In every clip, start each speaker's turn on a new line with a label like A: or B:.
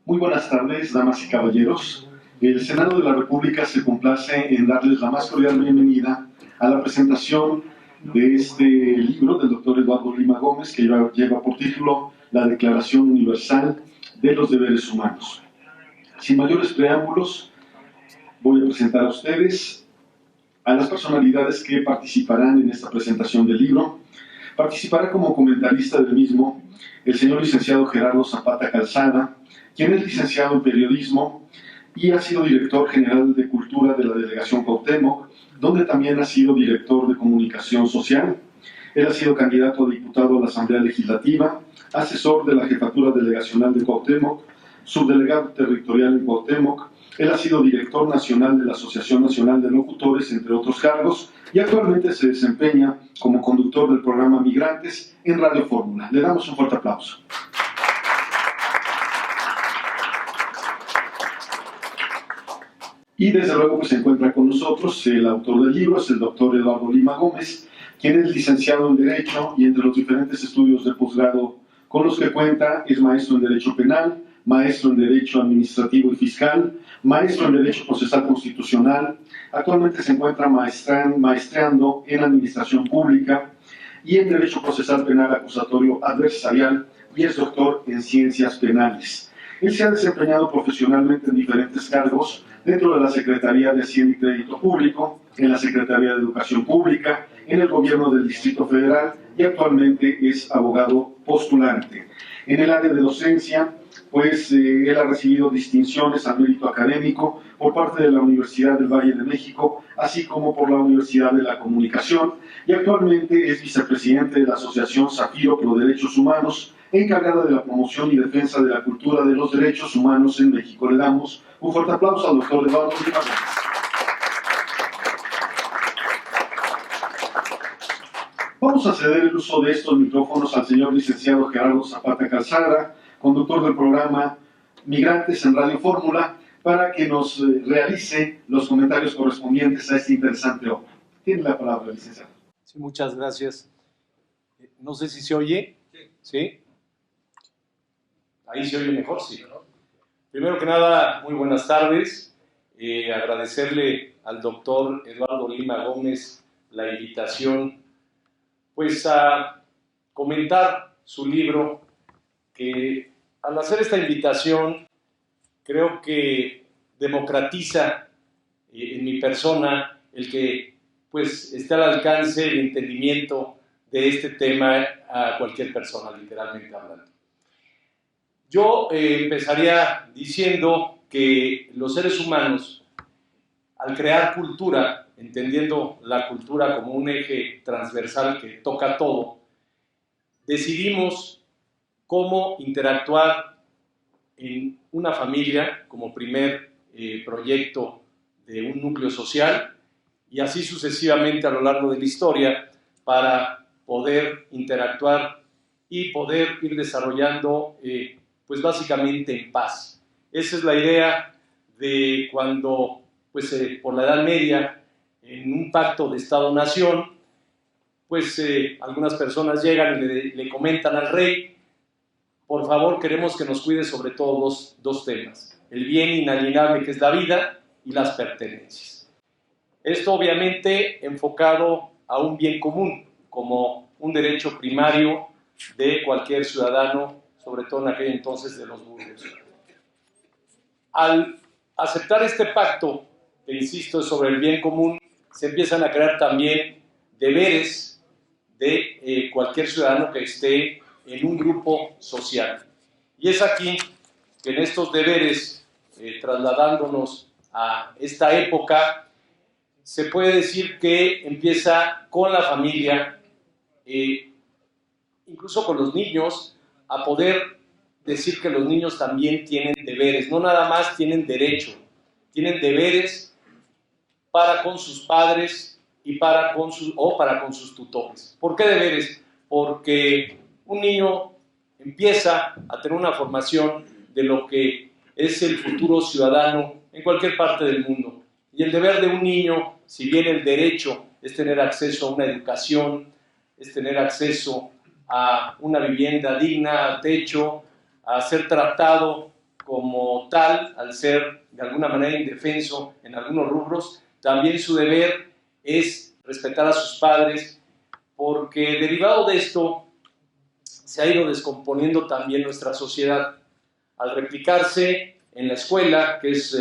A: Muy buenas tardes, damas y caballeros. El Senado de la República se complace en darles la más cordial bienvenida a la presentación de este libro del doctor Eduardo Lima Gómez, que lleva por título La Declaración Universal de los Deberes Humanos. Sin mayores preámbulos, voy a presentar a ustedes a las personalidades que participarán en esta presentación del libro. Participará como comentarista del mismo el señor licenciado Gerardo Zapata Calzada, quien es licenciado en periodismo y ha sido director general de Cultura de la Delegación Cuauhtémoc, donde también ha sido director de Comunicación Social. Él ha sido candidato a diputado a la Asamblea Legislativa, asesor de la Jefatura Delegacional de Cuauhtémoc, subdelegado territorial en Cuauhtémoc. Él ha sido director nacional de la Asociación Nacional de Locutores, entre otros cargos, y actualmente se desempeña como conductor del programa Migrantes en Radio Fórmula. Le damos un fuerte aplauso. Y desde luego pues se encuentra con nosotros el autor del libro, es el doctor Eduardo Lima Gómez, quien es licenciado en Derecho y entre los diferentes estudios de posgrado con los que cuenta es maestro en Derecho Penal, maestro en Derecho Administrativo y Fiscal, maestro en Derecho Procesal Constitucional, actualmente se encuentra maestreando en Administración Pública y en Derecho Procesal Penal Acusatorio Adversarial y es doctor en Ciencias Penales. Él se ha desempeñado profesionalmente en diferentes cargos dentro de la Secretaría de Hacienda y Crédito Público, en la Secretaría de Educación Pública, en el Gobierno del Distrito Federal y actualmente es abogado postulante. En el área de docencia, pues él ha recibido distinciones al mérito académico por parte de la Universidad del Valle de México, así como por la Universidad de la Comunicación, y actualmente es vicepresidente de la Asociación Zafiro Pro Derechos Humanos, encargada de la promoción y defensa de la cultura de los derechos humanos en México. Le damos un fuerte aplauso al doctor Eduardo Lima Gómez. Vamos a ceder el uso de estos micrófonos al señor licenciado Gerardo Zapata Calzada, conductor del programa Migrantes en Radio Fórmula, para que nos realice los comentarios correspondientes a esta interesante obra. Tiene la palabra, licenciado.
B: Sí, muchas gracias. No sé si se oye. ¿Sí? Ahí se oye mejor, sí. Primero que nada, muy buenas tardes. Agradecerle al doctor Eduardo Lima Gómez la invitación, pues a comentar su libro, que al hacer esta invitación creo que democratiza en mi persona el que pues esté al alcance el entendimiento de este tema a cualquier persona, literalmente hablando. Yo empezaría diciendo que los seres humanos, al crear cultura, entendiendo la cultura como un eje transversal que toca todo, decidimos cómo interactuar en una familia como primer proyecto de un núcleo social y así sucesivamente a lo largo de la historia para poder interactuar y poder ir desarrollando pues básicamente en paz. Esa es la idea de cuando pues por la Edad Media en un pacto de Estado-Nación pues algunas personas llegan y le comentan al rey: por favor, queremos que nos cuide sobre todo dos temas: el bien inalienable que es la vida y las pertenencias. Esto obviamente enfocado a un bien común, como un derecho primario de cualquier ciudadano, sobre todo en aquel entonces de los burgos. Al aceptar este pacto, que insisto es sobre el bien común, se empiezan a crear también deberes de cualquier ciudadano que esté en un grupo social. Y es aquí que en estos deberes, trasladándonos a esta época, se puede decir que empieza con la familia, incluso con los niños, a poder decir que los niños también tienen deberes, no nada más tienen derecho, tienen deberes para con sus padres y para con sus tutores. ¿Por qué deberes? Porque un niño empieza a tener una formación de lo que es el futuro ciudadano en cualquier parte del mundo. Y el deber de un niño, si bien el derecho es tener acceso a una educación, es tener acceso a una vivienda digna, a techo, a ser tratado como tal, al ser de alguna manera indefenso en algunos rubros, también su deber es respetar a sus padres, porque derivado de esto se ha ido descomponiendo también nuestra sociedad. Al replicarse en la escuela, que es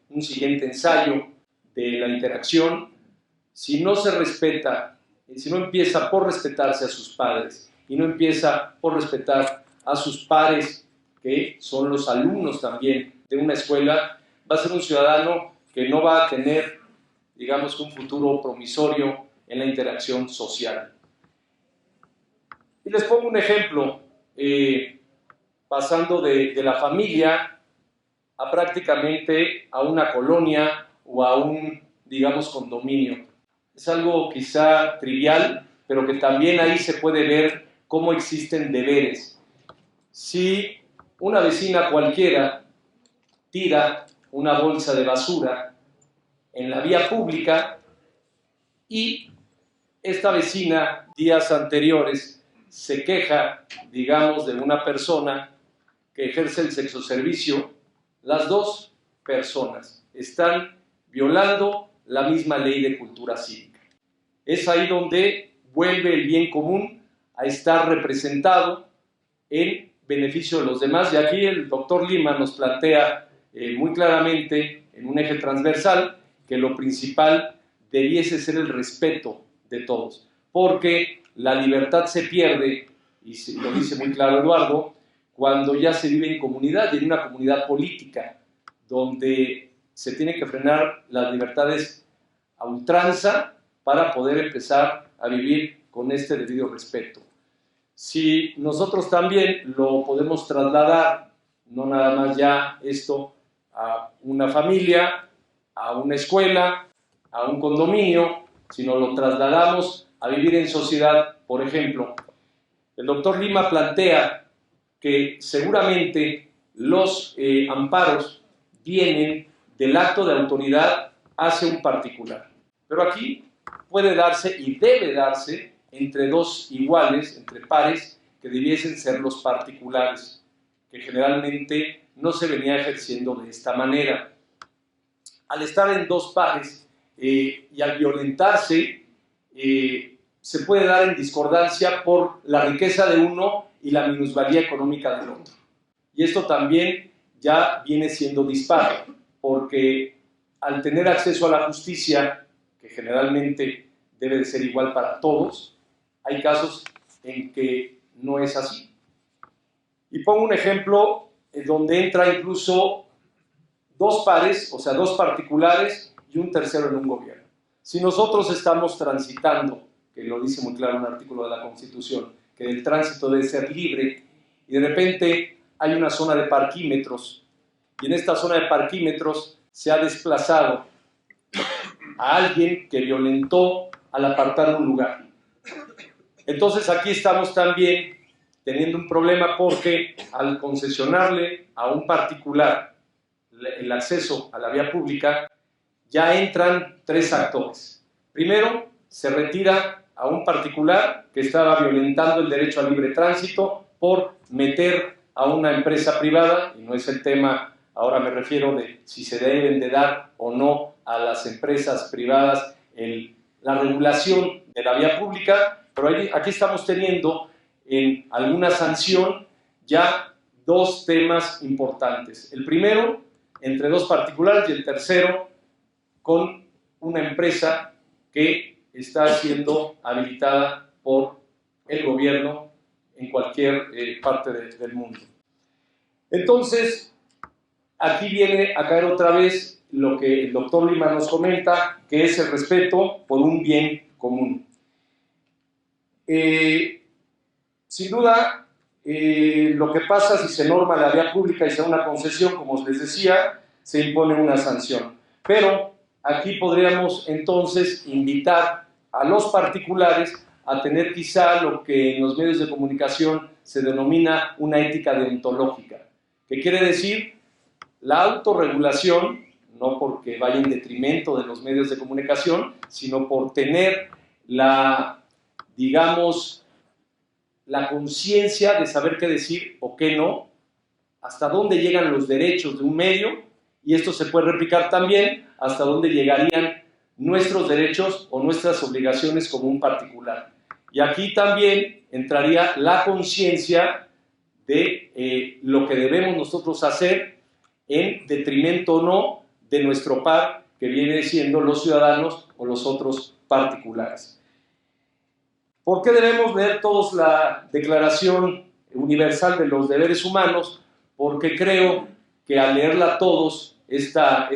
B: un siguiente ensayo de la interacción, si no se respeta, si no empieza por respetarse a sus padres y no empieza por respetar a sus pares, que son los alumnos también de una escuela, va a ser un ciudadano que no va a tener, digamos, un futuro promisorio en la interacción social. Y les pongo un ejemplo, pasando de la familia a prácticamente a una colonia o a un, digamos, condominio. Es algo quizá trivial, pero que también ahí se puede ver cómo existen deberes. Si una vecina cualquiera tira una bolsa de basura en la vía pública y esta vecina días anteriores se queja, digamos, de una persona que ejerce el sexoservicio, las dos personas están violando la misma ley de cultura cívica. Es ahí donde vuelve el bien común a estar representado en beneficio de los demás, y aquí el doctor Lima nos plantea muy claramente en un eje transversal que lo principal debiese ser el respeto de todos, porque la libertad se pierde, y lo dice muy claro Eduardo, cuando ya se vive en comunidad y en una comunidad política, donde se tiene que frenar las libertades a ultranza para poder empezar a vivir con este debido respeto. Si nosotros también lo podemos trasladar, no nada más ya esto a una familia, a una escuela, a un condominio, sino lo trasladamos a vivir en sociedad, por ejemplo, el doctor Lima plantea que seguramente los amparos vienen del acto de autoridad hacia un particular. Pero aquí puede darse y debe darse entre dos iguales, entre pares, que debiesen ser los particulares, que generalmente no se venía ejerciendo de esta manera. Al estar en dos pares y al violentarse, se puede dar en discordancia por la riqueza de uno y la minusvalía económica del otro. Y esto también ya viene siendo dispar, porque al tener acceso a la justicia, que generalmente debe de ser igual para todos, hay casos en que no es así. Y pongo un ejemplo donde entra incluso dos pares, o sea, dos particulares y un tercero en un gobierno. Si nosotros estamos transitando, que lo dice muy claro un artículo de la Constitución, que el tránsito debe ser libre, y de repente hay una zona de parquímetros, y en esta zona de parquímetros se ha desplazado a alguien que violentó al apartar un lugar. Entonces aquí estamos también teniendo un problema, porque al concesionarle a un particular el acceso a la vía pública, ya entran tres actores. Primero, se retira a un particular que estaba violentando el derecho al libre tránsito por meter a una empresa privada, y no es el tema, ahora me refiero de si se deben de dar o no a las empresas privadas la regulación de la vía pública, pero aquí estamos teniendo en alguna sanción ya dos temas importantes. El primero, entre dos particulares, y el tercero, con una empresa que está siendo habilitada por el gobierno en cualquier parte del mundo. Entonces, aquí viene a caer otra vez lo que el doctor Lima nos comenta, que es el respeto por un bien común. Sin duda, lo que pasa si se norma la vía pública y se da una concesión, como les decía, se impone una sanción. Pero aquí podríamos entonces invitar a los particulares a tener quizá lo que en los medios de comunicación se denomina una ética deontológica, que quiere decir la autorregulación, no porque vaya en detrimento de los medios de comunicación, sino por tener digamos, la conciencia de saber qué decir o qué no hasta dónde llegan los derechos de un medio, y esto se puede replicar también hasta dónde llegarían nuestros derechos o nuestras obligaciones como un particular. Y aquí también entraría la conciencia de lo que debemos nosotros hacer en detrimento o no de nuestro par, que viene siendo los ciudadanos o los otros particulares. ¿Por qué debemos leer todos la Declaración Universal de los Deberes Humanos? Porque creo que al leerla todos, esta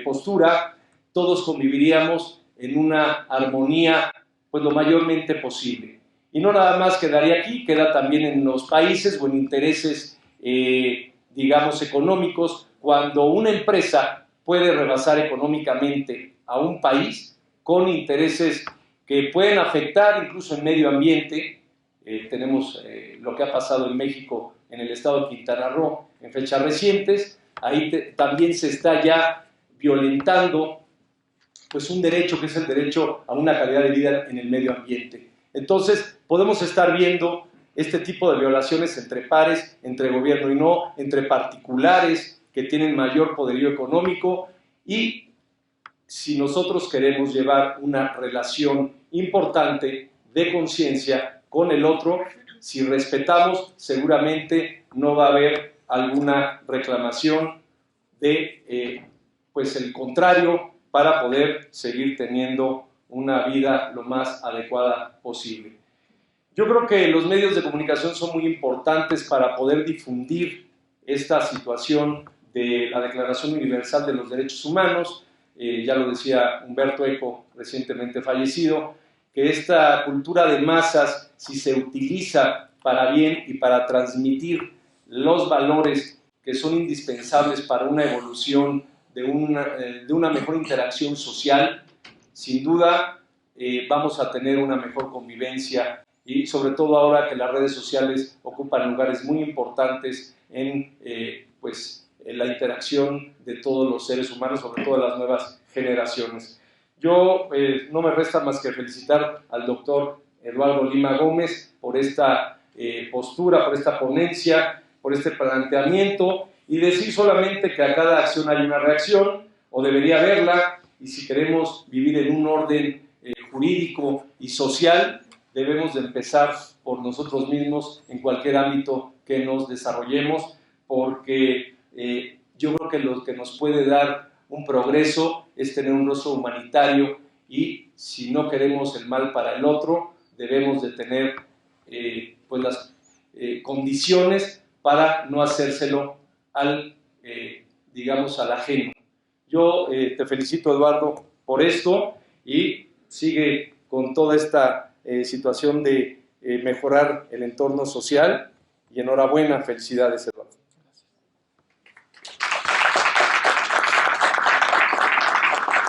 B: postura, todos conviviríamos en una armonía pues lo mayormente posible. Y no nada más quedaría aquí, queda también en los países o en intereses, digamos, económicos. Cuando una empresa puede rebasar económicamente a un país con intereses que pueden afectar incluso el medio ambiente, tenemos lo que ha pasado en México, en el estado de Quintana Roo, en fechas recientes, ahí también se está ya violentando pues un derecho que es el derecho a una calidad de vida en el medio ambiente. Entonces, podemos estar viendo este tipo de violaciones entre pares, entre gobierno y no, entre particulares que tienen mayor poderío económico, y si nosotros queremos llevar una relación importante de conciencia con el otro, si respetamos, seguramente no va a haber alguna reclamación de pues el contrario, para poder seguir teniendo una vida lo más adecuada posible. Yo creo que los medios de comunicación son muy importantes para poder difundir esta situación de la Declaración Universal de los Derechos Humanos. Ya lo decía Humberto Eco, recientemente fallecido, que esta cultura de masas, si se utiliza para bien y para transmitir los valores que son indispensables para una evolución de una mejor interacción social, sin duda vamos a tener una mejor convivencia, y sobre todo ahora que las redes sociales ocupan lugares muy importantes en la interacción de todos los seres humanos, sobre todo las nuevas generaciones. Yo no me resta más que felicitar al doctor Eduardo Lima Gómez por esta postura, por esta ponencia, por este planteamiento, y decir solamente que a cada acción hay una reacción, o debería haberla, y si queremos vivir en un orden jurídico y social, debemos de empezar por nosotros mismos en cualquier ámbito que nos desarrollemos, porque yo creo que lo que nos puede dar un progreso es tener un rostro humanitario, y si no queremos el mal para el otro, debemos de tener pues las condiciones para no hacérselo al ajeno. Yo te felicito, Eduardo, por esto, y sigue con toda esta situación de mejorar el entorno social, y enhorabuena, felicidades, Eduardo.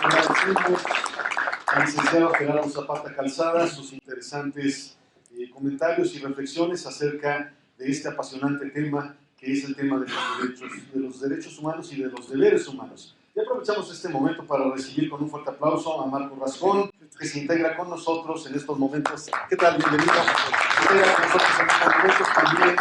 A: Agradecemos al licenciado Gerardo Zapata Calzada sus interesantes comentarios y reflexiones acerca de este apasionante tema, que es el tema de los derechos humanos y de los deberes humanos. Y aprovechamos este momento para recibir con un fuerte aplauso a Marco Rascón, que se integra con nosotros en estos momentos. ¿Qué tal? Bienvenido. Se integra con nosotros en estos momentos también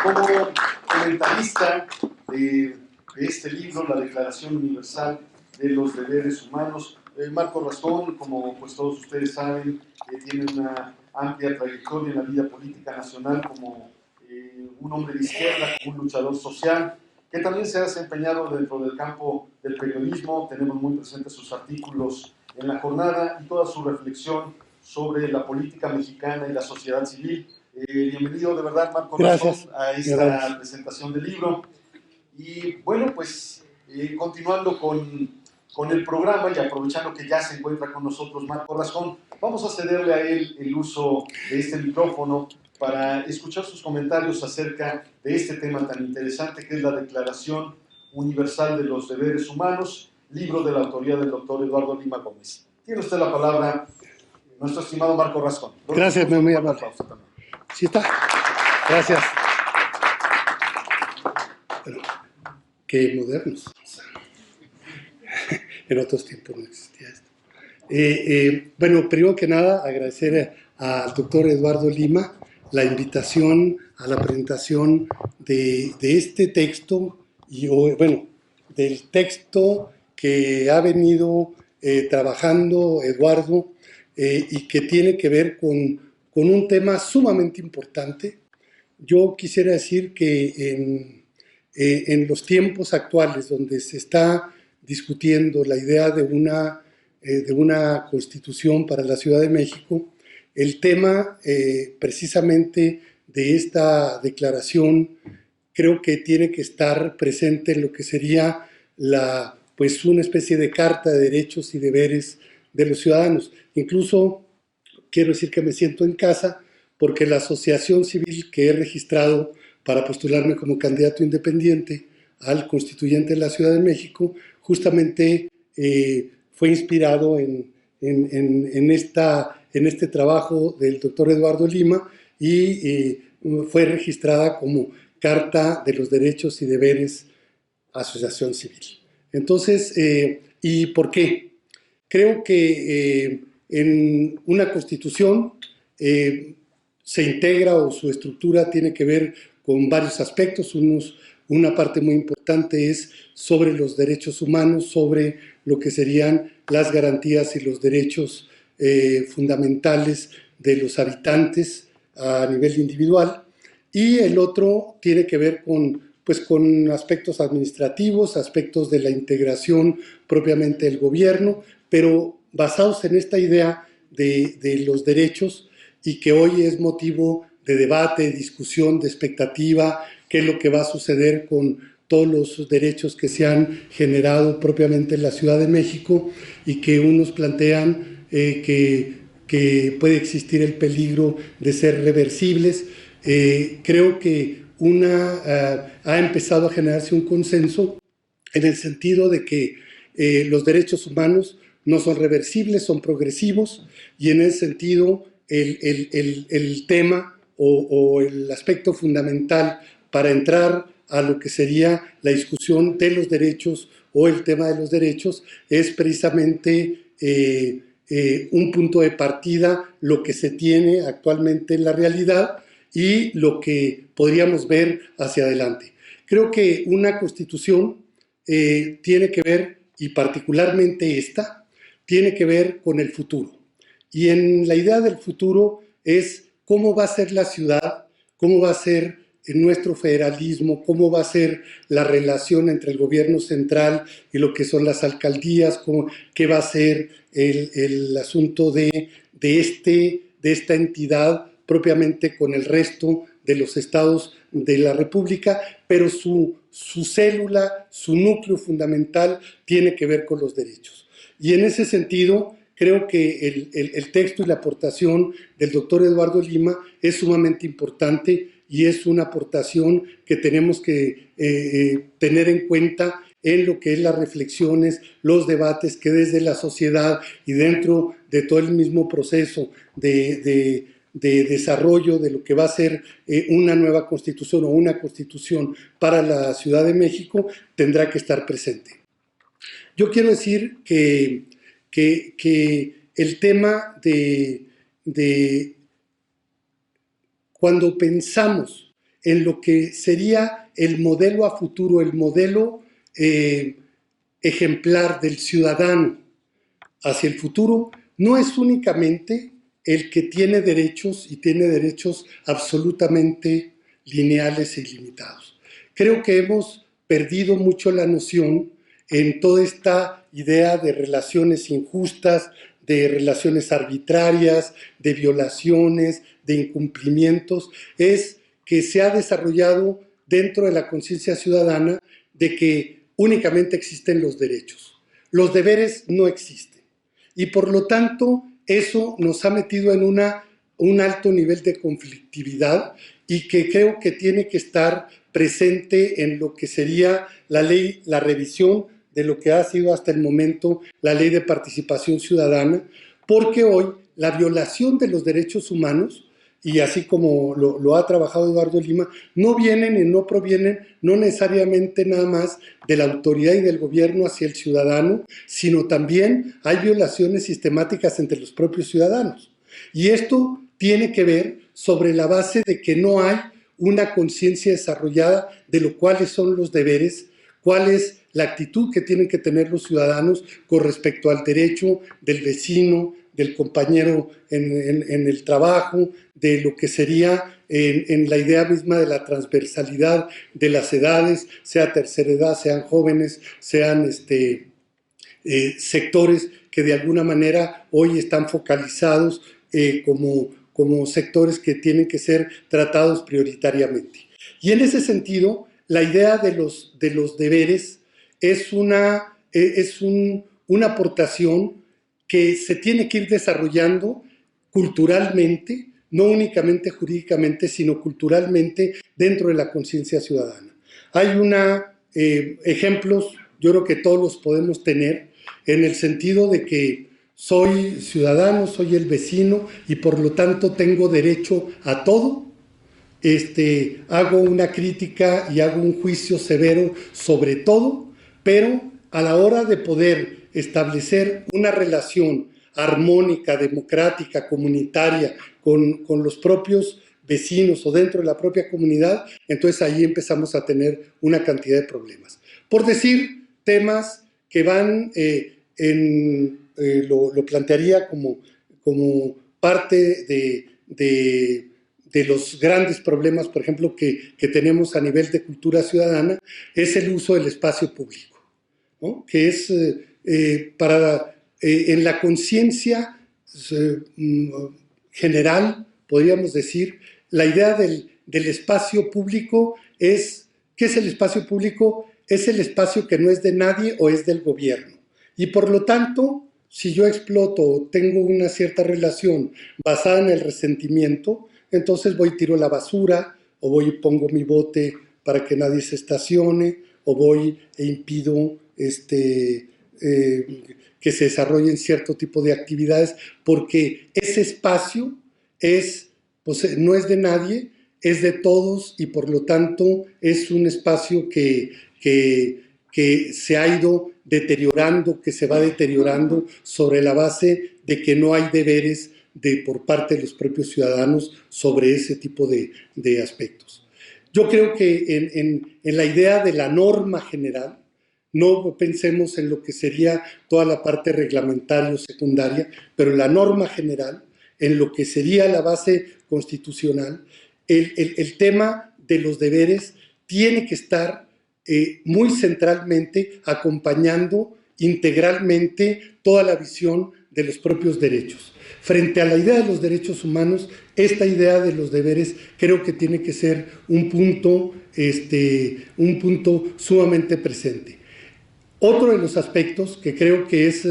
A: como comentarista de este libro, la Declaración Universal de los Deberes Humanos. Marco Rascón, como pues todos ustedes saben, tiene una amplia trayectoria en la vida política nacional como un hombre de izquierda, como un luchador social, que también se ha desempeñado dentro del campo del periodismo. Tenemos muy presentes sus artículos en La Jornada y toda su reflexión sobre la política mexicana y la sociedad civil. Bienvenido de verdad, Marco Rascón, a esta presentación del libro. Y bueno, pues continuando con el programa y aprovechando que ya se encuentra con nosotros Marco Rascón, vamos a cederle a él el uso de este micrófono para escuchar sus comentarios acerca de este tema tan interesante que es la Declaración Universal de los Deberes Humanos, libro de la autoría del doctor Eduardo Lima Gómez. Tiene usted la palabra, nuestro estimado Marco Rascón.
C: Gracias, muy amable. Sí está. Gracias. Pero, qué modernos. En otros tiempos no existía esto. Bueno, primero que nada, agradecer al doctor Eduardo Lima la invitación a la presentación de este texto, bueno, del texto que ha venido trabajando Eduardo y que tiene que ver con un tema sumamente importante. Yo quisiera decir que en los tiempos actuales, donde se está discutiendo la idea de una constitución para la Ciudad de México, el tema precisamente de esta declaración creo que tiene que estar presente en lo que sería pues una especie de carta de derechos y deberes de los ciudadanos. Incluso quiero decir que me siento en casa porque la asociación civil que he registrado para postularme como candidato independiente al constituyente de la Ciudad de México justamente fue inspirado en este trabajo del doctor Eduardo Lima y fue registrada como Carta de los Derechos y Deberes Asociación Civil. Entonces, ¿y por qué? Creo que en una constitución se integra o su estructura tiene que ver con varios aspectos. Una parte muy importante es sobre los derechos humanos, sobre lo que serían las garantías y los derechos fundamentales de los habitantes a nivel individual, y el otro tiene que ver con aspectos administrativos, aspectos de la integración propiamente del gobierno, pero basados en esta idea de los derechos y que hoy es motivo de debate, de discusión, de expectativa, qué es lo que va a suceder con todos los derechos que se han generado propiamente en la Ciudad de México y que unos plantean que puede existir el peligro de ser reversibles. Creo que ha empezado a generarse un consenso en el sentido de que los derechos humanos no son reversibles, son progresivos, y en ese sentido el tema o el aspecto fundamental para entrar a lo que sería la discusión de los derechos o el tema de los derechos es precisamente un punto de partida, lo que se tiene actualmente en la realidad y lo que podríamos ver hacia adelante. Creo que una constitución tiene que ver, y particularmente esta, tiene que ver con el futuro. Y en la idea del futuro es cómo va a ser la ciudad, cómo va a ser nuestro federalismo, cómo va a ser la relación entre el gobierno central y lo que son las alcaldías, qué va a ser el asunto de esta entidad propiamente con el resto de los estados de la República, pero su célula, su núcleo fundamental tiene que ver con los derechos. Y en ese sentido, creo que el texto y la aportación del doctor Eduardo Lima es sumamente importante y es una aportación que tenemos que tener en cuenta en lo que es las reflexiones, los debates que desde la sociedad y dentro de todo el mismo proceso de desarrollo de lo que va a ser una nueva constitución o una constitución para la Ciudad de México tendrá que estar presente. Yo quiero decir que el tema de cuando pensamos en lo que sería el modelo a futuro, el modelo ejemplar del ciudadano hacia el futuro, no es únicamente el que tiene derechos y tiene derechos absolutamente lineales e ilimitados. Creo que hemos perdido mucho la noción en toda esta idea de relaciones injustas, de relaciones arbitrarias, de violaciones, de incumplimientos, es que se ha desarrollado dentro de la conciencia ciudadana de que únicamente existen los derechos. Los deberes no existen. Y por lo tanto, eso nos ha metido en un alto nivel de conflictividad y que creo que tiene que estar presente en lo que sería la ley, la revisión de lo que ha sido hasta el momento la ley de participación ciudadana, porque hoy la violación de los derechos humanos, y así como lo ha trabajado Eduardo Lima, no vienen y no provienen no necesariamente nada más de la autoridad y del gobierno hacia el ciudadano, sino también hay violaciones sistemáticas entre los propios ciudadanos. Y esto tiene que ver sobre la base de que no hay una conciencia desarrollada de lo cuáles son los deberes, cuál es la actitud que tienen que tener los ciudadanos con respecto al derecho del vecino, del compañero en el trabajo, de lo que sería en la idea misma de la transversalidad de las edades, sea tercera edad, sean jóvenes, sean sectores que de alguna manera hoy están focalizados como sectores que tienen que ser tratados prioritariamente. Y en ese sentido, la idea de los deberes es una aportación que se tiene que ir desarrollando culturalmente, no únicamente jurídicamente, sino culturalmente dentro de la conciencia ciudadana. Hay ejemplos, yo creo que todos los podemos tener, en el sentido de que soy ciudadano, soy el vecino y por lo tanto tengo derecho a todo. Hago una crítica y hago un juicio severo sobre todo, pero a la hora de poder establecer una relación armónica, democrática, comunitaria con los propios vecinos o dentro de la propia comunidad, entonces ahí empezamos a tener una cantidad de problemas. Por decir temas que van lo plantearía como parte de los grandes problemas, por ejemplo, que tenemos a nivel de cultura ciudadana, es el uso del espacio público, ¿no? Que es en la conciencia general, podríamos decir, la idea del espacio público es, ¿qué es el espacio público? Es el espacio que no es de nadie o es del gobierno. Y por lo tanto, si yo exploto o tengo una cierta relación basada en el resentimiento, entonces voy y tiro la basura, o voy y pongo mi bote para que nadie se estacione, o voy e impido que se desarrollen cierto tipo de actividades, porque ese espacio pues, no es de nadie, es de todos y por lo tanto es un espacio que se ha ido deteriorando, que se va deteriorando sobre la base de que no hay deberes por parte de los propios ciudadanos sobre ese tipo de aspectos. Yo creo que en la idea de la norma general, no pensemos en lo que sería toda la parte reglamentaria o secundaria, pero en la norma general, en lo que sería la base constitucional, el tema de los deberes tiene que estar muy centralmente acompañando integralmente toda la visión de los propios derechos. Frente a la idea de los derechos humanos, esta idea de los deberes creo que tiene que ser un punto sumamente presente. Otro de los aspectos que creo que es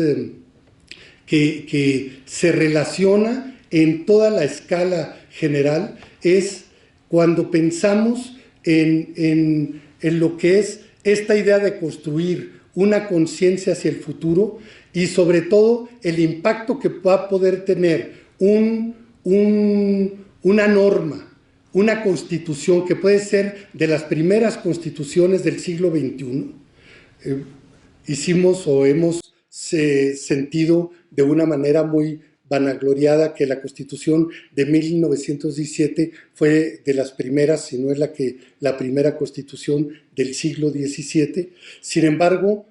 C: que se relaciona en toda la escala general es cuando pensamos en lo que es esta idea de construir una conciencia hacia el futuro y sobre todo el impacto que va a poder tener una norma, una constitución que puede ser de las primeras constituciones del siglo XXI. Hicimos o hemos sentido de una manera muy vanagloriada que la Constitución de 1917 fue de las primeras, si no es la primera Constitución del siglo XVII. Sin embargo,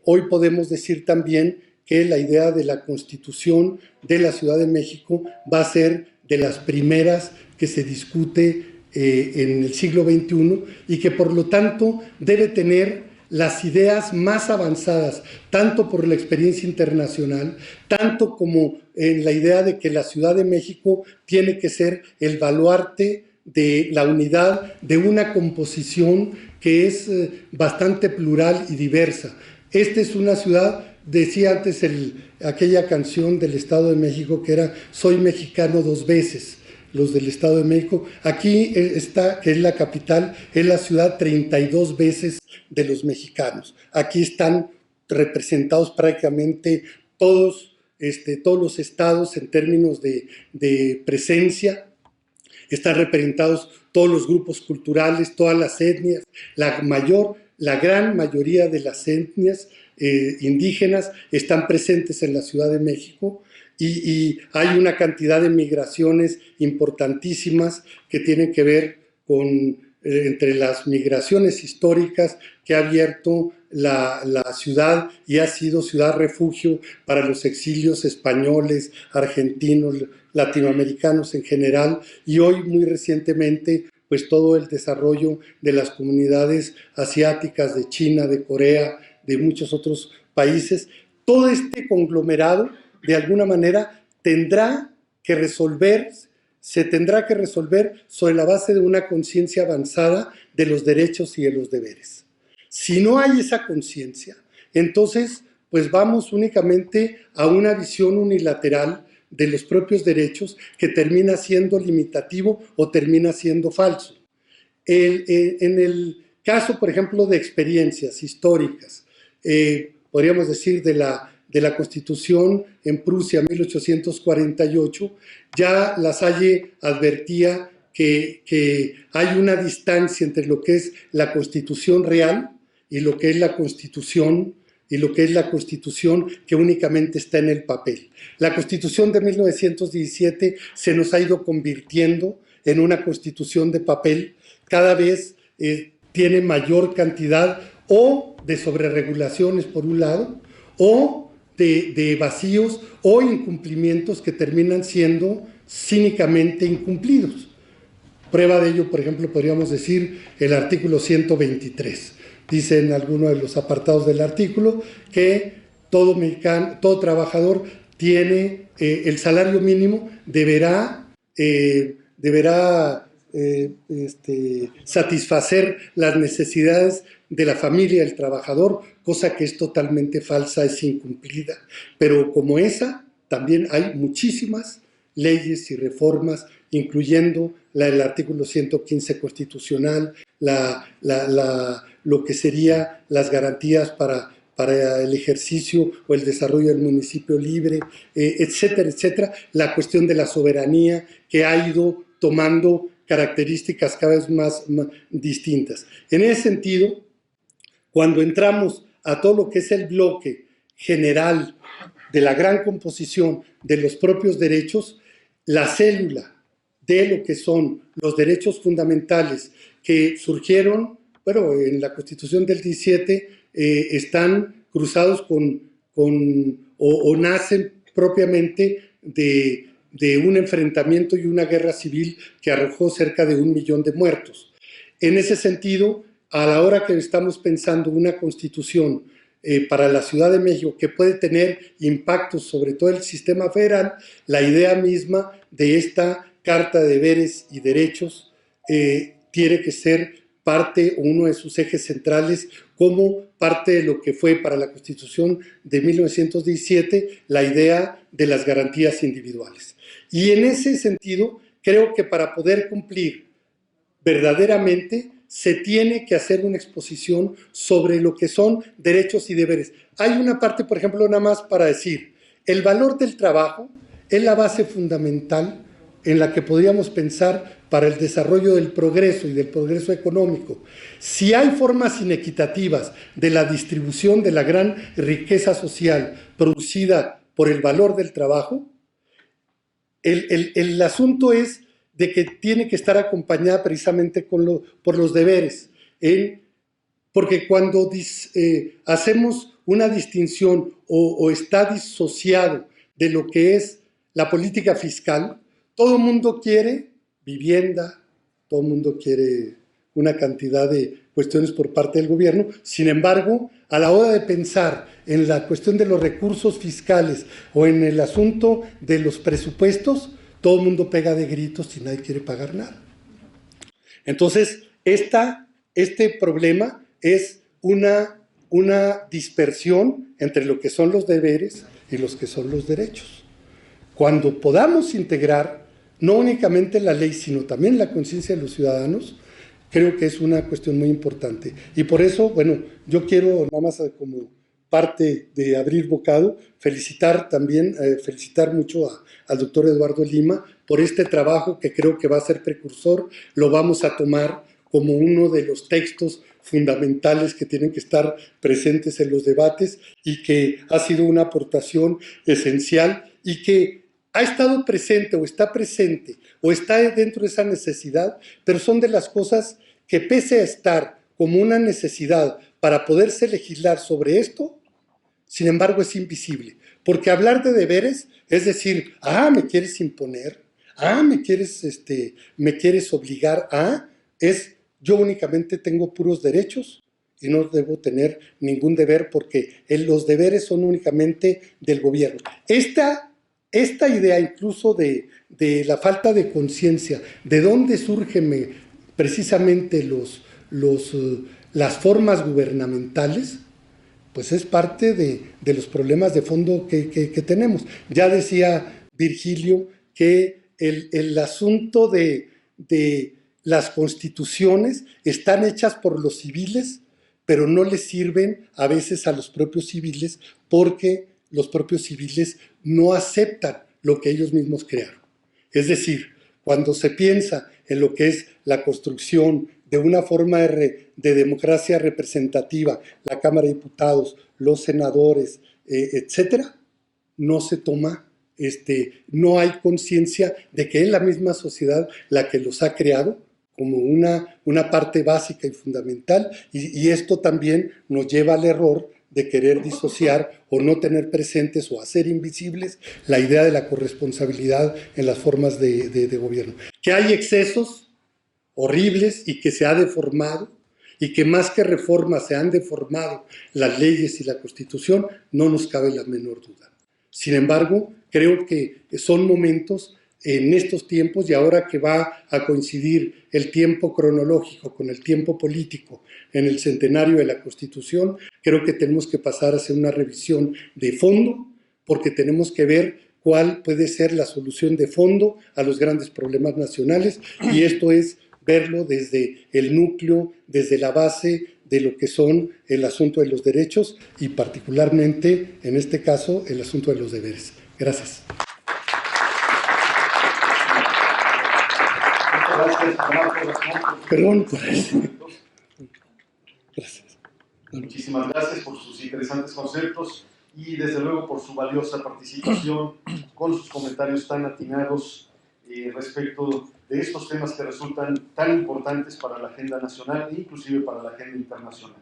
C: hoy podemos decir también que la idea de la Constitución de la Ciudad de México va a ser de las primeras que se discute en el siglo XXI y que por lo tanto debe tener las ideas más avanzadas, tanto por la experiencia internacional, tanto como en la idea de que la Ciudad de México tiene que ser el baluarte de la unidad de una composición que es bastante plural y diversa. Esta es una ciudad, decía antes aquella canción del Estado de México que era "Soy mexicano dos veces", los del Estado de México. Aquí está, que es la capital, es la ciudad 32 veces de los mexicanos. Aquí están representados prácticamente todos los estados en términos de presencia. Están representados todos los grupos culturales, todas las etnias, la gran mayoría de las etnias indígenas están presentes en la Ciudad de México y hay una cantidad de migraciones importantísimas que tienen que ver con entre las migraciones históricas que ha abierto la ciudad y ha sido ciudad refugio para los exilios españoles, argentinos, latinoamericanos en general, y hoy muy recientemente pues todo el desarrollo de las comunidades asiáticas, de China, de Corea, de muchos otros países. Todo este conglomerado de alguna manera se tendrá que resolver sobre la base de una conciencia avanzada de los derechos y de los deberes. Si no hay esa conciencia, entonces pues vamos únicamente a una visión unilateral de los propios derechos que termina siendo limitativo o termina siendo falso. En el caso, por ejemplo, de experiencias históricas, podríamos decir de la Constitución en Prusia 1848, ya Lasalle advertía que hay una distancia entre lo que es la Constitución real y lo que es la Constitución que únicamente está en el papel. La Constitución de 1917 se nos ha ido convirtiendo en una Constitución de papel, cada vez tiene mayor cantidad o de sobreregulaciones por un lado, o de vacíos o incumplimientos que terminan siendo cínicamente incumplidos. Prueba de ello, por ejemplo, podríamos decir el artículo 123. Dice en alguno de los apartados del artículo que todo trabajador tiene el salario mínimo deberá satisfacer las necesidades de la familia del trabajador, cosa que es totalmente falsa, es incumplida. Pero como esa, también hay muchísimas leyes y reformas, incluyendo el artículo 115 constitucional, lo que sería las garantías para el ejercicio o el desarrollo del municipio libre, etcétera, etcétera. La cuestión de la soberanía que ha ido tomando características cada vez más distintas. En ese sentido, cuando entramos a todo lo que es el bloque general de la gran composición de los propios derechos, la célula de lo que son los derechos fundamentales que surgieron, bueno, en la Constitución del 17 están cruzados o nacen propiamente de un enfrentamiento y una guerra civil que arrojó cerca de 1 millón de muertos. En ese sentido, a la hora que estamos pensando una constitución para la Ciudad de México que puede tener impactos sobre todo el sistema federal, la idea misma de esta Carta de Deberes y Derechos tiene que ser parte o uno de sus ejes centrales como parte de lo que fue para la Constitución de 1917 la idea de las garantías individuales. Y en ese sentido, creo que para poder cumplir verdaderamente se tiene que hacer una exposición sobre lo que son derechos y deberes. Hay una parte, por ejemplo, nada más para decir, el valor del trabajo es la base fundamental en la que podríamos pensar para el desarrollo del progreso y del progreso económico. Si hay formas inequitativas de la distribución de la gran riqueza social producida por el valor del trabajo, el asunto es de que tiene que estar acompañada precisamente por los deberes. Porque cuando hacemos una distinción o está disociado de lo que es la política fiscal, todo el mundo quiere vivienda, todo el mundo quiere una cantidad de cuestiones por parte del gobierno. Sin embargo, a la hora de pensar en la cuestión de los recursos fiscales o en el asunto de los presupuestos, todo el mundo pega de gritos y nadie quiere pagar nada. Entonces, este problema es una dispersión entre lo que son los deberes y los que son los derechos. Cuando podamos integrar no únicamente la ley, sino también la conciencia de los ciudadanos, creo que es una cuestión muy importante. Y por eso, bueno, yo quiero nada más como parte de abrir bocado, felicitar mucho al doctor Eduardo Lima por este trabajo que creo que va a ser precursor. Lo vamos a tomar como uno de los textos fundamentales que tienen que estar presentes en los debates y que ha sido una aportación esencial y que ha estado presente o está dentro de esa necesidad, pero son de las cosas que pese a estar como una necesidad para poderse legislar sobre esto, sin embargo es invisible. Porque hablar de deberes es decir, me quieres imponer, me quieres obligar yo únicamente tengo puros derechos y no debo tener ningún deber porque los deberes son únicamente del gobierno. Esta idea incluso de la falta de conciencia, de dónde surgen precisamente las formas gubernamentales, pues es parte de los problemas de fondo que tenemos. Ya decía Virgilio que el asunto de las constituciones están hechas por los civiles, pero no les sirven a veces a los propios civiles porque los propios civiles no aceptan lo que ellos mismos crearon. Es decir, cuando se piensa en lo que es la construcción de una forma de democracia representativa, la Cámara de Diputados, los senadores, etcétera, no se toma, no hay conciencia de que es la misma sociedad la que los ha creado como una parte básica y fundamental, y esto también nos lleva al error de querer disociar o no tener presentes o hacer invisibles la idea de la corresponsabilidad en las formas de gobierno. Que hay excesos horribles y que se ha deformado, y que más que reformas se han deformado las leyes y la Constitución, no nos cabe la menor duda. Sin embargo, creo que son momentos en estos tiempos, y ahora que va a coincidir el tiempo cronológico con el tiempo político en el centenario de la Constitución, creo que tenemos que pasar a hacer una revisión de fondo, porque tenemos que ver cuál puede ser la solución de fondo a los grandes problemas nacionales, y esto es verlo desde el núcleo, desde la base de lo que son el asunto de los derechos y particularmente, en este caso, el asunto de los deberes. Gracias. Perdón por eso.
A: Gracias. Muchísimas gracias por sus interesantes conceptos y desde luego por su valiosa participación con sus comentarios tan atinados respecto de estos temas que resultan tan importantes para la agenda nacional e inclusive para la agenda internacional.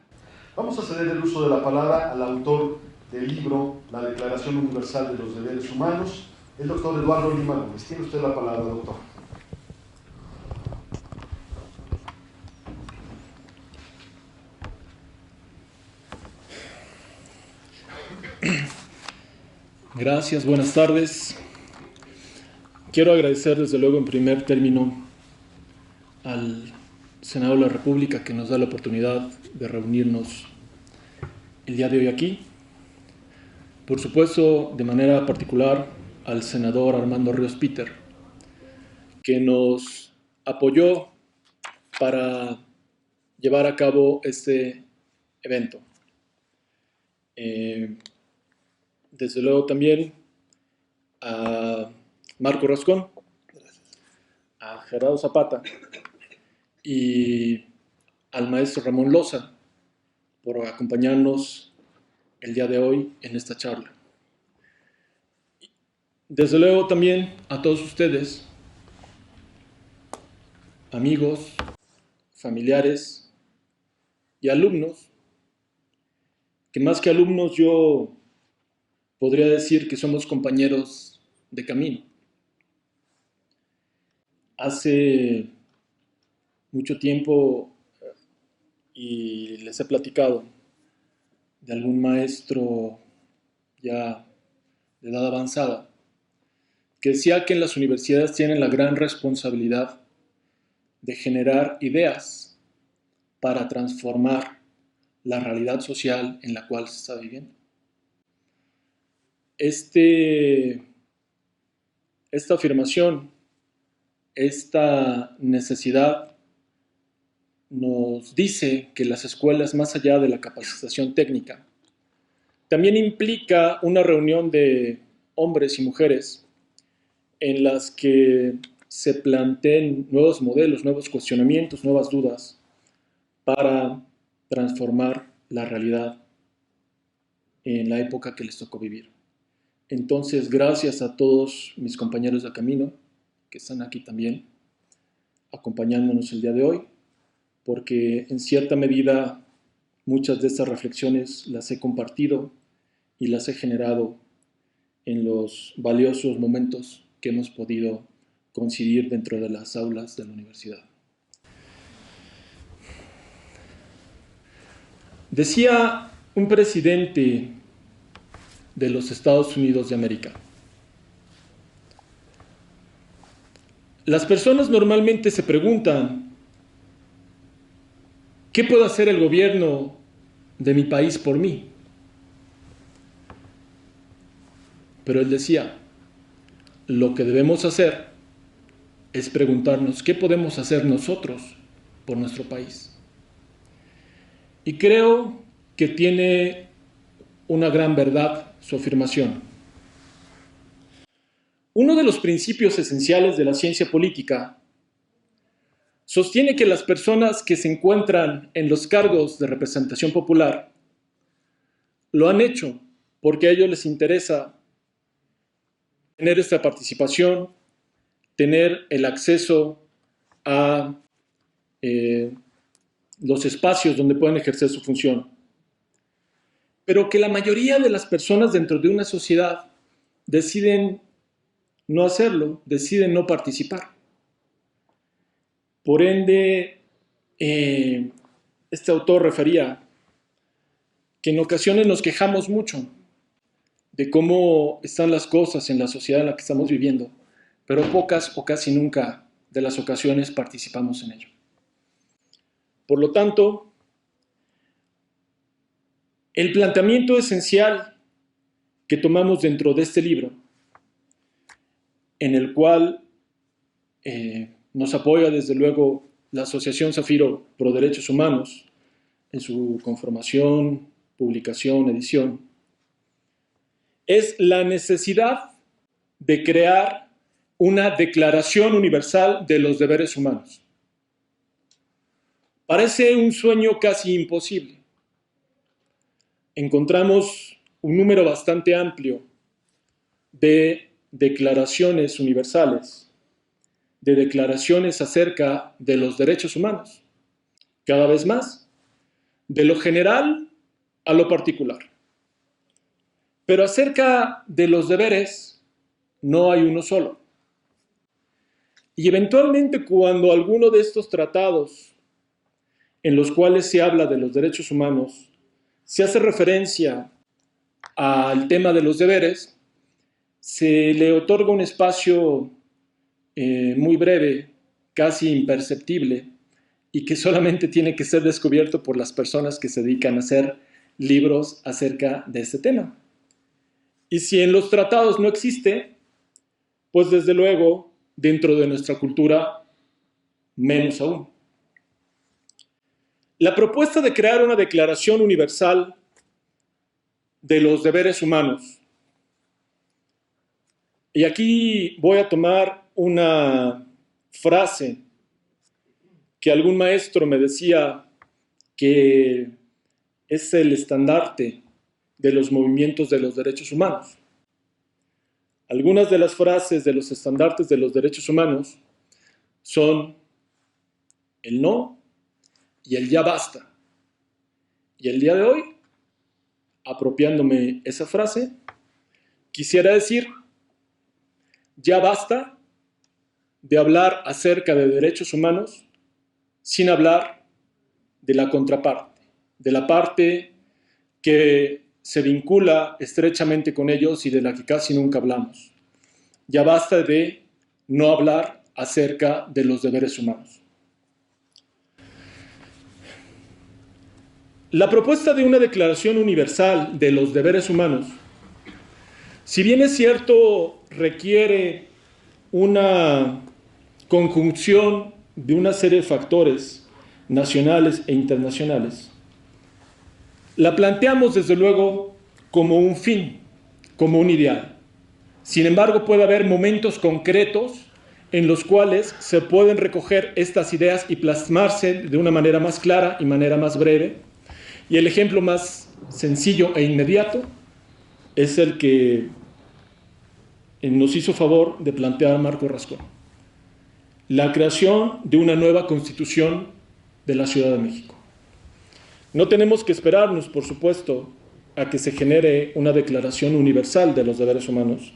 A: Vamos a ceder el uso de la palabra al autor del libro La Declaración Universal de los Deberes Humanos, el doctor Eduardo Lima Gómez. Tiene usted la palabra, doctor.
D: Gracias, buenas tardes. Quiero agradecer desde luego en primer término al Senado de la República que nos da la oportunidad de reunirnos el día de hoy aquí. Por supuesto, de manera particular al senador Armando Ríos Peter, que nos apoyó para llevar a cabo este evento. Desde luego también a Marco Rascón, a Gerardo Zapata y al maestro Ramón Loza por acompañarnos el día de hoy en esta charla. Desde luego también a todos ustedes, amigos, familiares y alumnos, que más que alumnos yo podría decir que somos compañeros de camino. Hace mucho tiempo, y les he platicado de algún maestro ya de edad avanzada, que decía que en las universidades tienen la gran responsabilidad de generar ideas para transformar la realidad social en la cual se está viviendo. Esta afirmación, esta necesidad nos dice que las escuelas, más allá de la capacitación técnica, también implica una reunión de hombres y mujeres en las que se planteen nuevos modelos, nuevos cuestionamientos, nuevas dudas para transformar la realidad en la época que les tocó vivir. Entonces, gracias a todos mis compañeros de camino, que están aquí también, acompañándonos el día de hoy, porque en cierta medida muchas de estas reflexiones las he compartido y las he generado en los valiosos momentos que hemos podido coincidir dentro de las aulas de la universidad. Decía un presidente de los Estados Unidos de América: las personas normalmente se preguntan, ¿qué puede hacer el gobierno de mi país por mí? Pero él decía, lo que debemos hacer es preguntarnos, ¿qué podemos hacer nosotros por nuestro país? Y creo que tiene una gran verdad su afirmación. Uno de los principios esenciales de la ciencia política sostiene que las personas que se encuentran en los cargos de representación popular lo han hecho porque a ellos les interesa tener esta participación, tener el acceso a los espacios donde pueden ejercer su función. Pero que la mayoría de las personas dentro de una sociedad deciden no hacerlo, deciden no participar. Por ende, este autor refería que en ocasiones nos quejamos mucho de cómo están las cosas en la sociedad en la que estamos viviendo, pero pocas o casi nunca de las ocasiones participamos en ello. Por lo tanto, el planteamiento esencial que tomamos dentro de este libro, en el cual nos apoya desde luego la Asociación Zafiro Pro Derechos Humanos en su conformación, publicación, edición, es la necesidad de crear una Declaración Universal de los Deberes Humanos. Parece un sueño casi imposible. Encontramos un número bastante amplio de declaraciones universales, de declaraciones acerca de los derechos humanos, cada vez más, de lo general a lo particular. Pero acerca de los deberes no hay uno solo. Y eventualmente cuando alguno de estos tratados en los cuales se habla de los derechos humanos se hace referencia al tema de los deberes, se le otorga un espacio muy breve, casi imperceptible, y que solamente tiene que ser descubierto por las personas que se dedican a hacer libros acerca de este tema. Y si en los tratados no existe, pues desde luego, dentro de nuestra cultura, menos aún. La propuesta de crear una Declaración Universal de los Deberes Humanos, y aquí voy a tomar una frase que algún maestro me decía que es el estandarte de los movimientos de los derechos humanos. Algunas de las frases de los estandartes de los derechos humanos son el no y el ya basta. Y el día de hoy, apropiándome esa frase, quisiera decir, ya basta de hablar acerca de derechos humanos sin hablar de la contraparte, de la parte que se vincula estrechamente con ellos y de la que casi nunca hablamos. Ya basta de no hablar acerca de los deberes humanos. La propuesta de una Declaración Universal de los Deberes Humanos, si bien es cierto, requiere una conjunción de una serie de factores nacionales e internacionales, la planteamos desde luego como un fin, como un ideal. Sin embargo, puede haber momentos concretos en los cuales se pueden recoger estas ideas y plasmarse de una manera más clara y manera más breve. Y el ejemplo más sencillo e inmediato es el que nos hizo favor de plantear Marco Rascón: la creación de una nueva Constitución de la Ciudad de México. No tenemos que esperarnos, por supuesto, a que se genere una Declaración Universal de los Deberes Humanos,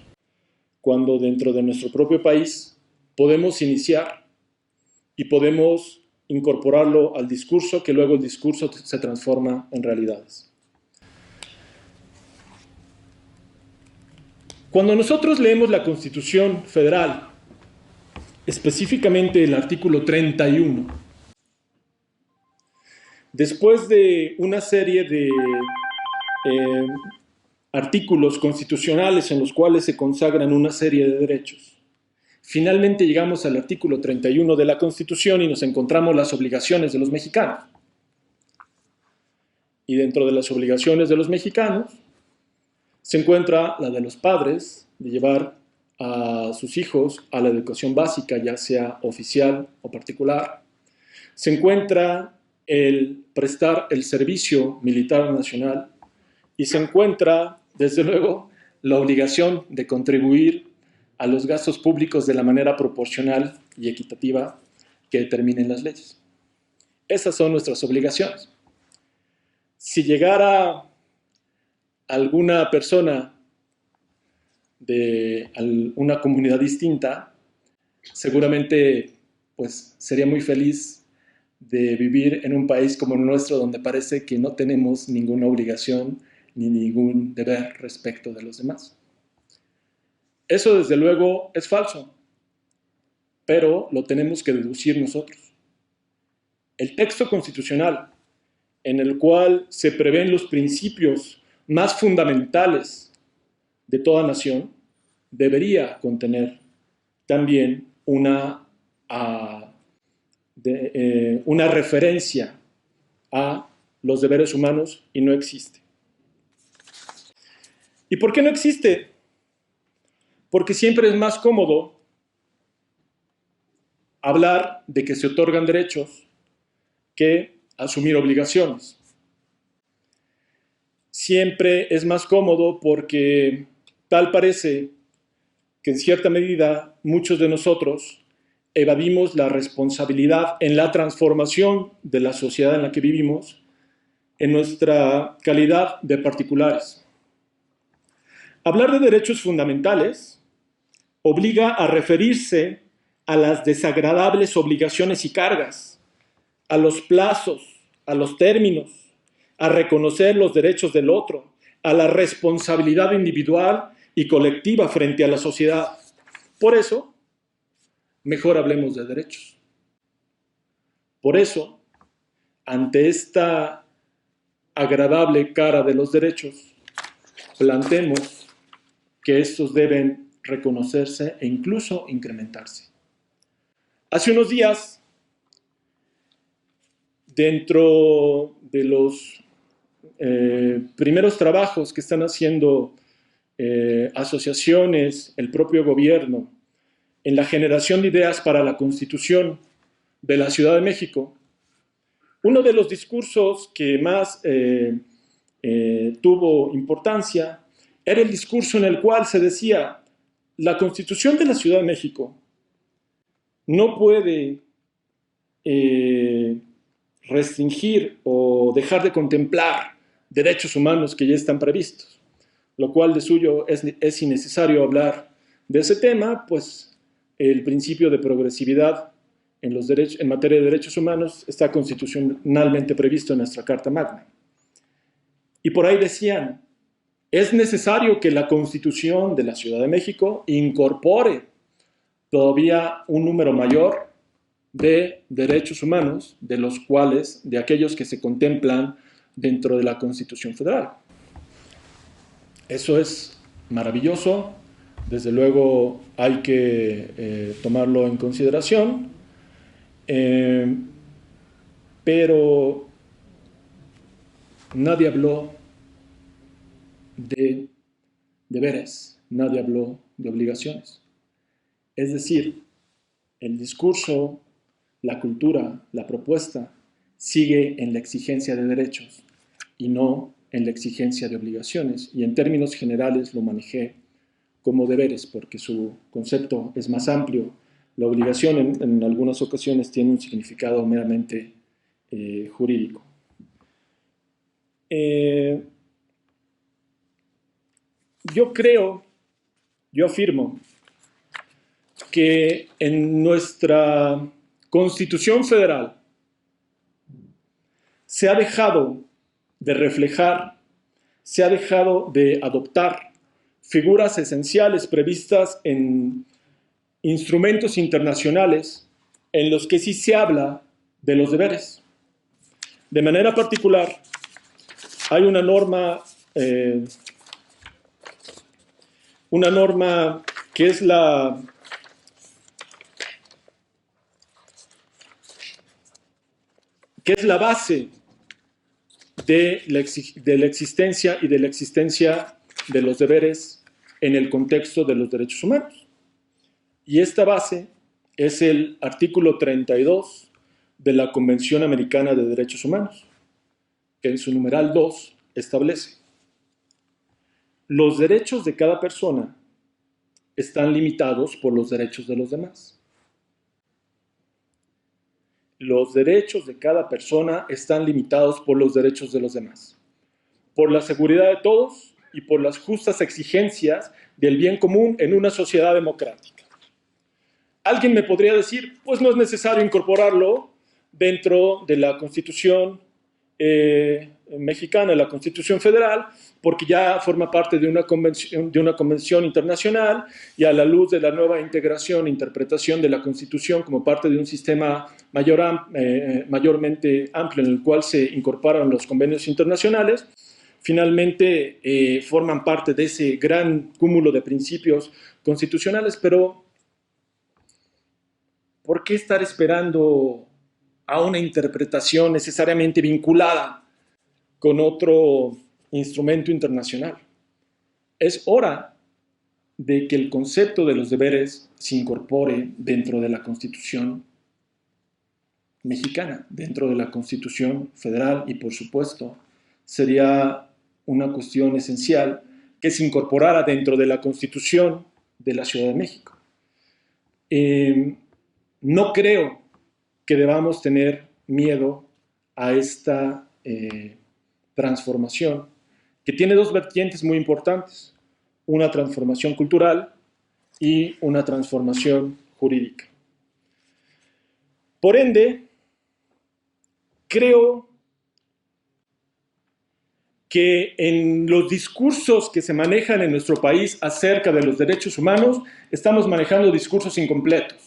D: cuando dentro de nuestro propio país podemos iniciar y podemos incorporarlo al discurso, que luego el discurso se transforma en realidades. Cuando nosotros leemos la Constitución Federal, específicamente el artículo 31, después de una serie de artículos constitucionales en los cuales se consagran una serie de derechos, finalmente llegamos al artículo 31 de la Constitución y nos encontramos las obligaciones de los mexicanos. Y dentro de las obligaciones de los mexicanos se encuentra la de los padres de llevar a sus hijos a la educación básica, ya sea oficial o particular. Se encuentra el prestar el servicio militar nacional y se encuentra, desde luego, la obligación de contribuir a los gastos públicos de la manera proporcional y equitativa que determinen las leyes. Esas son nuestras obligaciones. Si llegara alguna persona de una comunidad distinta, seguramente pues, sería muy feliz de vivir en un país como el nuestro, donde parece que no tenemos ninguna obligación ni ningún deber respecto de los demás. Eso desde luego es falso, pero lo tenemos que deducir nosotros. El texto constitucional, en el cual se prevén los principios más fundamentales de toda nación, debería contener también una referencia a los deberes humanos, y no existe. ¿Y por qué no existe? Porque siempre es más cómodo hablar de que se otorgan derechos que asumir obligaciones. Siempre es más cómodo porque tal parece que en cierta medida muchos de nosotros evadimos la responsabilidad en la transformación de la sociedad en la que vivimos en nuestra calidad de particulares. Hablar de derechos fundamentales obliga a referirse a las desagradables obligaciones y cargas, a los plazos, a los términos, a reconocer los derechos del otro, a la responsabilidad individual y colectiva frente a la sociedad. Por eso, mejor hablemos de derechos. Por eso, ante esta agradable cara de los derechos, planteemos que estos deben reconocerse e incluso incrementarse. Hace unos días, dentro de los primeros trabajos que están haciendo asociaciones, el propio gobierno, en la generación de ideas para la Constitución de la Ciudad de México, uno de los discursos que más tuvo importancia era el discurso en el cual se decía: la Constitución de la Ciudad de México no puede restringir o dejar de contemplar derechos humanos que ya están previstos, lo cual de suyo es innecesario hablar de ese tema, pues el principio de progresividad en materia de derechos humanos está constitucionalmente previsto en nuestra Carta Magna. Y por ahí decían: es necesario que la Constitución de la Ciudad de México incorpore todavía un número mayor de derechos humanos, de aquellos que se contemplan dentro de la Constitución Federal. Eso es maravilloso, desde luego hay que tomarlo en consideración, pero nadie habló de deberes, nadie habló de obligaciones. Es decir, el discurso, la cultura, la propuesta sigue en la exigencia de derechos y no en la exigencia de obligaciones. Y en términos generales lo manejé como deberes, porque su concepto es más amplio. La obligación en algunas ocasiones tiene un significado meramente jurídico. Yo afirmo que en nuestra Constitución Federal se ha dejado de reflejar, se ha dejado de adoptar figuras esenciales previstas en instrumentos internacionales en los que sí se habla de los deberes. De manera particular, hay una norma que es la base de la existencia y de la existencia de los deberes en el contexto de los derechos humanos. Y esta base es el artículo 32 de la Convención Americana de Derechos Humanos, que en su numeral 2 establece: los derechos de cada persona están limitados por los derechos de los demás. Los derechos de cada persona están limitados por los derechos de los demás, por la seguridad de todos y por las justas exigencias del bien común en una sociedad democrática. Alguien me podría decir, pues no es necesario incorporarlo dentro de la Constitución mexicana, la Constitución Federal, porque ya forma parte de una convención internacional, y a la luz de la nueva integración e interpretación de la Constitución como parte de un sistema mayormente amplio en el cual se incorporan los convenios internacionales, finalmente forman parte de ese gran cúmulo de principios constitucionales. Pero ¿por qué estar esperando a una interpretación necesariamente vinculada con otro instrumento internacional? Es hora de que el concepto de los deberes se incorpore dentro de la Constitución mexicana, dentro de la Constitución Federal, y por supuesto sería una cuestión esencial que se incorporara dentro de la Constitución de la Ciudad de México. No creo que debamos tener miedo a esta transformación, que tiene dos vertientes muy importantes: una transformación cultural y una transformación jurídica. Por ende, creo que en los discursos que se manejan en nuestro país acerca de los derechos humanos, estamos manejando discursos incompletos.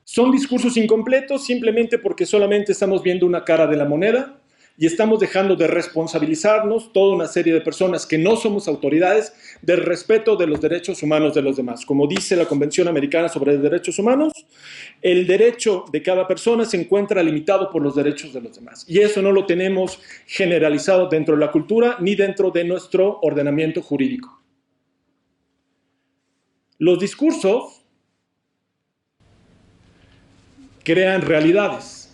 D: Son discursos incompletos simplemente porque solamente estamos viendo una cara de la moneda y estamos dejando de responsabilizarnos, toda una serie de personas que no somos autoridades, del respeto de los derechos humanos de los demás. Como dice la Convención Americana sobre Derechos Humanos, el derecho de cada persona se encuentra limitado por los derechos de los demás. Y eso no lo tenemos generalizado dentro de la cultura ni dentro de nuestro ordenamiento jurídico. Los discursos crean realidades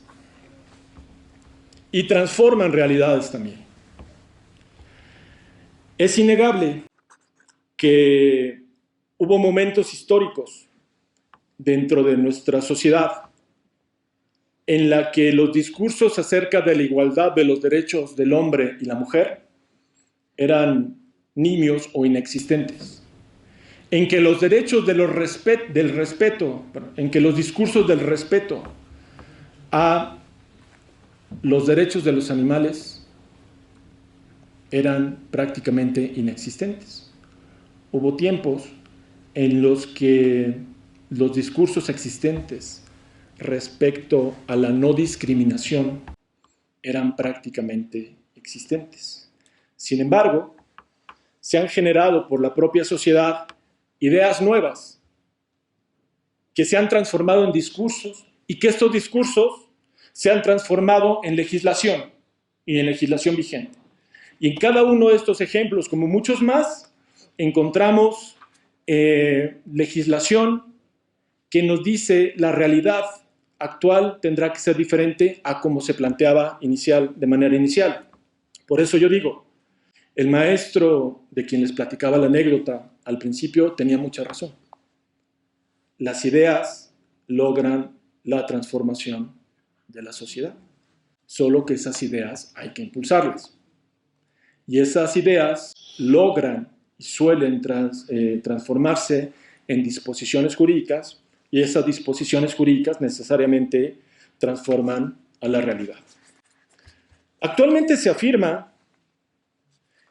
D: y transforman realidades también. Es innegable que hubo momentos históricos dentro de nuestra sociedad en la que los discursos acerca de la igualdad de los derechos del hombre y la mujer eran nimios o inexistentes, en que los derechos de en que los discursos del respeto a los derechos de los animales eran prácticamente inexistentes. Hubo tiempos en los que los discursos existentes respecto a la no discriminación eran prácticamente existentes. Sin embargo, se han generado por la propia sociedad ideas nuevas que se han transformado en discursos, y que estos discursos se han transformado en legislación y en legislación vigente. Y en cada uno de estos ejemplos, como muchos más, encontramos legislación que nos dice la realidad actual tendrá que ser diferente a como se planteaba de manera inicial. Por eso yo digo, El maestro de quien les platicaba la anécdota al principio tenía mucha razón. Las ideas logran la transformación de la sociedad, solo que esas ideas hay que impulsarlas. Y esas ideas logran y suelen transformarse en disposiciones jurídicas, y esas disposiciones jurídicas necesariamente transforman a la realidad. Actualmente se afirma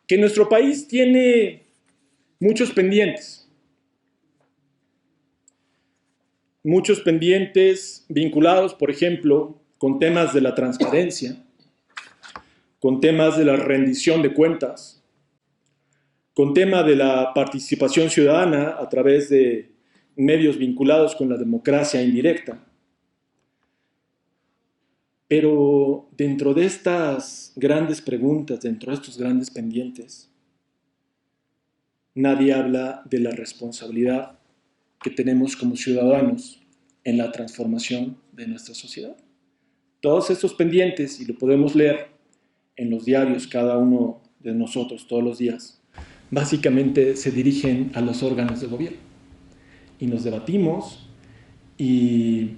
D: que nuestro país tiene muchos pendientes vinculados, por ejemplo, con temas de la transparencia, con temas de la rendición de cuentas, con tema de la participación ciudadana a través de medios vinculados con la democracia indirecta. Pero dentro de estas grandes preguntas, dentro de estos grandes pendientes, nadie habla de la responsabilidad que tenemos como ciudadanos en la transformación de nuestra sociedad. Todos estos pendientes, y lo podemos leer en los diarios cada uno de nosotros todos los días, básicamente se dirigen a los órganos de gobierno. Y nos debatimos y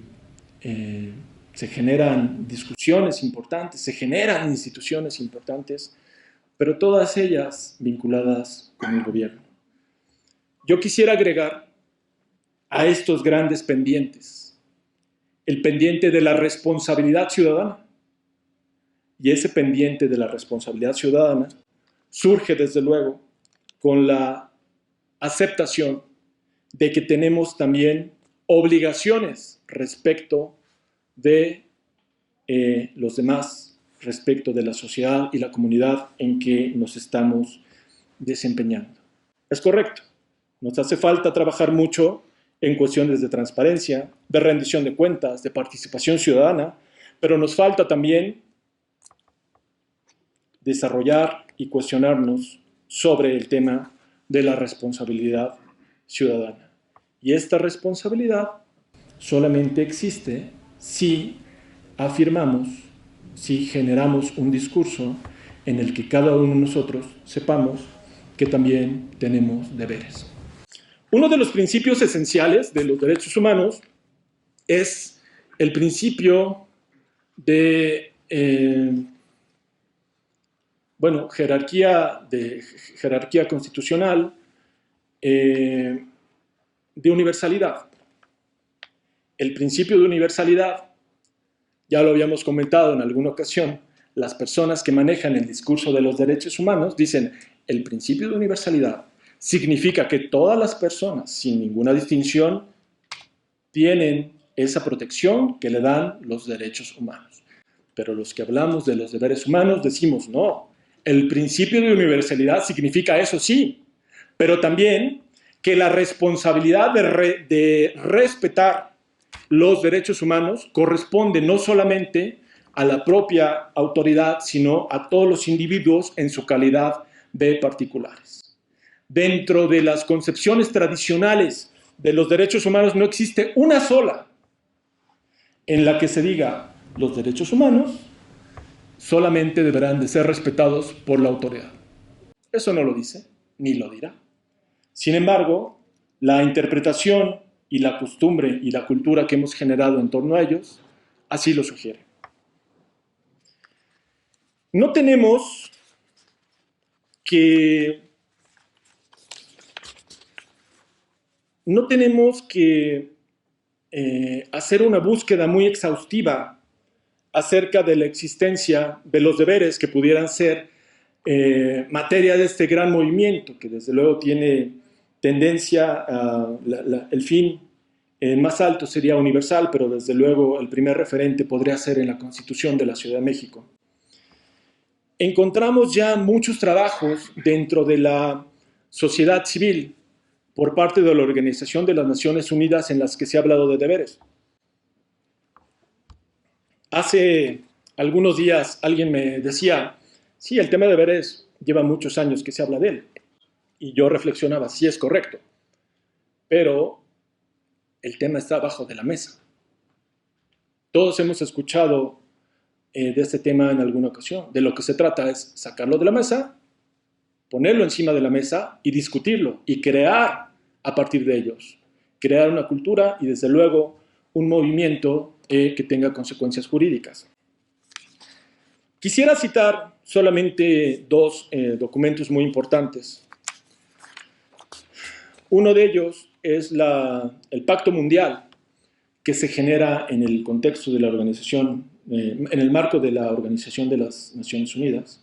D: se generan discusiones importantes, se generan instituciones importantes, pero todas ellas vinculadas con el gobierno. Yo quisiera agregar a estos grandes pendientes el pendiente de la responsabilidad ciudadana. Y ese pendiente de la responsabilidad ciudadana surge, desde luego, con la aceptación de que tenemos también obligaciones respecto de los demás, respecto de la sociedad y la comunidad en que nos estamos desempeñando. Es correcto, nos hace falta trabajar mucho en cuestiones de transparencia, de rendición de cuentas, de participación ciudadana, pero nos falta también desarrollar y cuestionarnos sobre el tema de la responsabilidad ciudadana. Y esta responsabilidad solamente existe si afirmamos, si generamos un discurso en el que cada uno de nosotros sepamos que también tenemos deberes. Uno de los principios esenciales de los derechos humanos es el principio de jerarquía constitucional, de universalidad. El principio de universalidad, ya lo habíamos comentado en alguna ocasión, las personas que manejan el discurso de los derechos humanos dicen, el principio de universalidad significa que todas las personas, sin ninguna distinción, tienen esa protección que le dan los derechos humanos. Pero los que hablamos de los deberes humanos decimos, no, el principio de universalidad significa eso sí, pero también que la responsabilidad de respetar los derechos humanos corresponde no solamente a la propia autoridad, sino a todos los individuos en su calidad de particulares. Dentro de las concepciones tradicionales de los derechos humanos no existe una sola en la que se diga los derechos humanos solamente deberán de ser respetados por la autoridad. Eso no lo dice, ni lo dirá. Sin embargo, la interpretación y la costumbre y la cultura que hemos generado en torno a ellos así lo sugiere. No tenemos que hacer una búsqueda muy exhaustiva acerca de la existencia de los deberes que pudieran ser materia de este gran movimiento, que desde luego tiene tendencia a el fin más alto sería universal, pero desde luego el primer referente podría ser en la Constitución de la Ciudad de México. Encontramos ya muchos trabajos dentro de la sociedad civil por parte de la Organización de las Naciones Unidas en las que se ha hablado de deberes. Hace algunos días alguien me decía, sí, el tema de deberes lleva muchos años que se habla de él. Y yo reflexionaba, sí es correcto, pero el tema está abajo de la mesa. Todos hemos escuchado de este tema en alguna ocasión. De lo que se trata es sacarlo de la mesa ponerlo encima de la mesa y discutirlo y crear a partir de ellos. Crear una cultura y, desde luego, un movimiento que tenga consecuencias jurídicas. Quisiera citar solamente dos documentos muy importantes. Uno de ellos es el Pacto Mundial, que se genera en el contexto de la organización, en el marco de la Organización de las Naciones Unidas,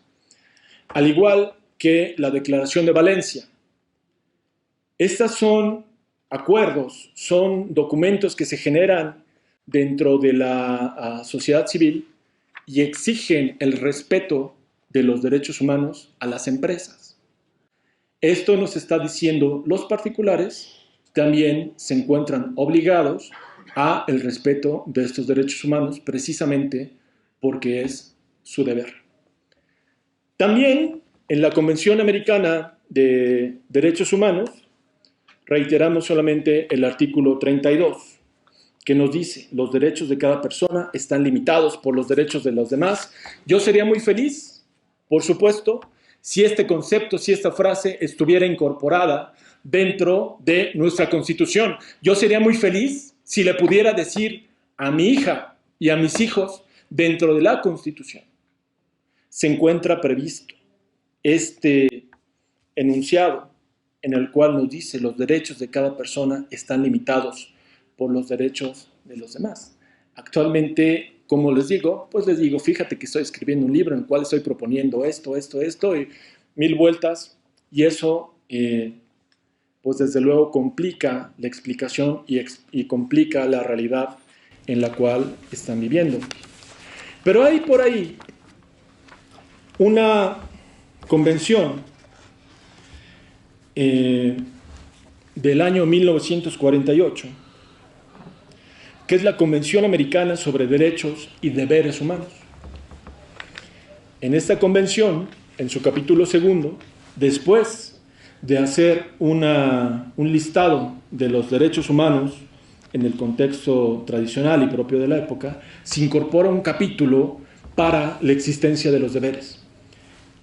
D: al igual que la Declaración de Valencia. Estas son acuerdos, son documentos que se generan dentro de la sociedad civil y exigen el respeto de los derechos humanos a las empresas. Esto nos está diciendo los particulares también se encuentran obligados a el respeto de estos derechos humanos precisamente porque es su deber. También en la Convención Americana de Derechos Humanos reiteramos solamente el artículo 32, que nos dice: los derechos de cada persona están limitados por los derechos de los demás. Yo sería muy feliz, por supuesto, si este concepto, si esta frase estuviera incorporada dentro de nuestra Constitución. Yo sería muy feliz si le pudiera decir a mi hija y a mis hijos, dentro de la Constitución se encuentra previsto este enunciado en el cual nos dice: los derechos de cada persona están limitados por los derechos de los demás. Actualmente, como les digo, fíjate que estoy escribiendo un libro en el cual estoy proponiendo esto, y 1000 vueltas, y eso, pues desde luego complica la explicación y complica la realidad en la cual están viviendo. Pero hay por ahí una convención del año 1948, que es la Convención Americana sobre Derechos y Deberes Humanos. En esta convención, en su capítulo 2, después de hacer un listado de los derechos humanos en el contexto tradicional y propio de la época, se incorpora un capítulo para la existencia de los deberes.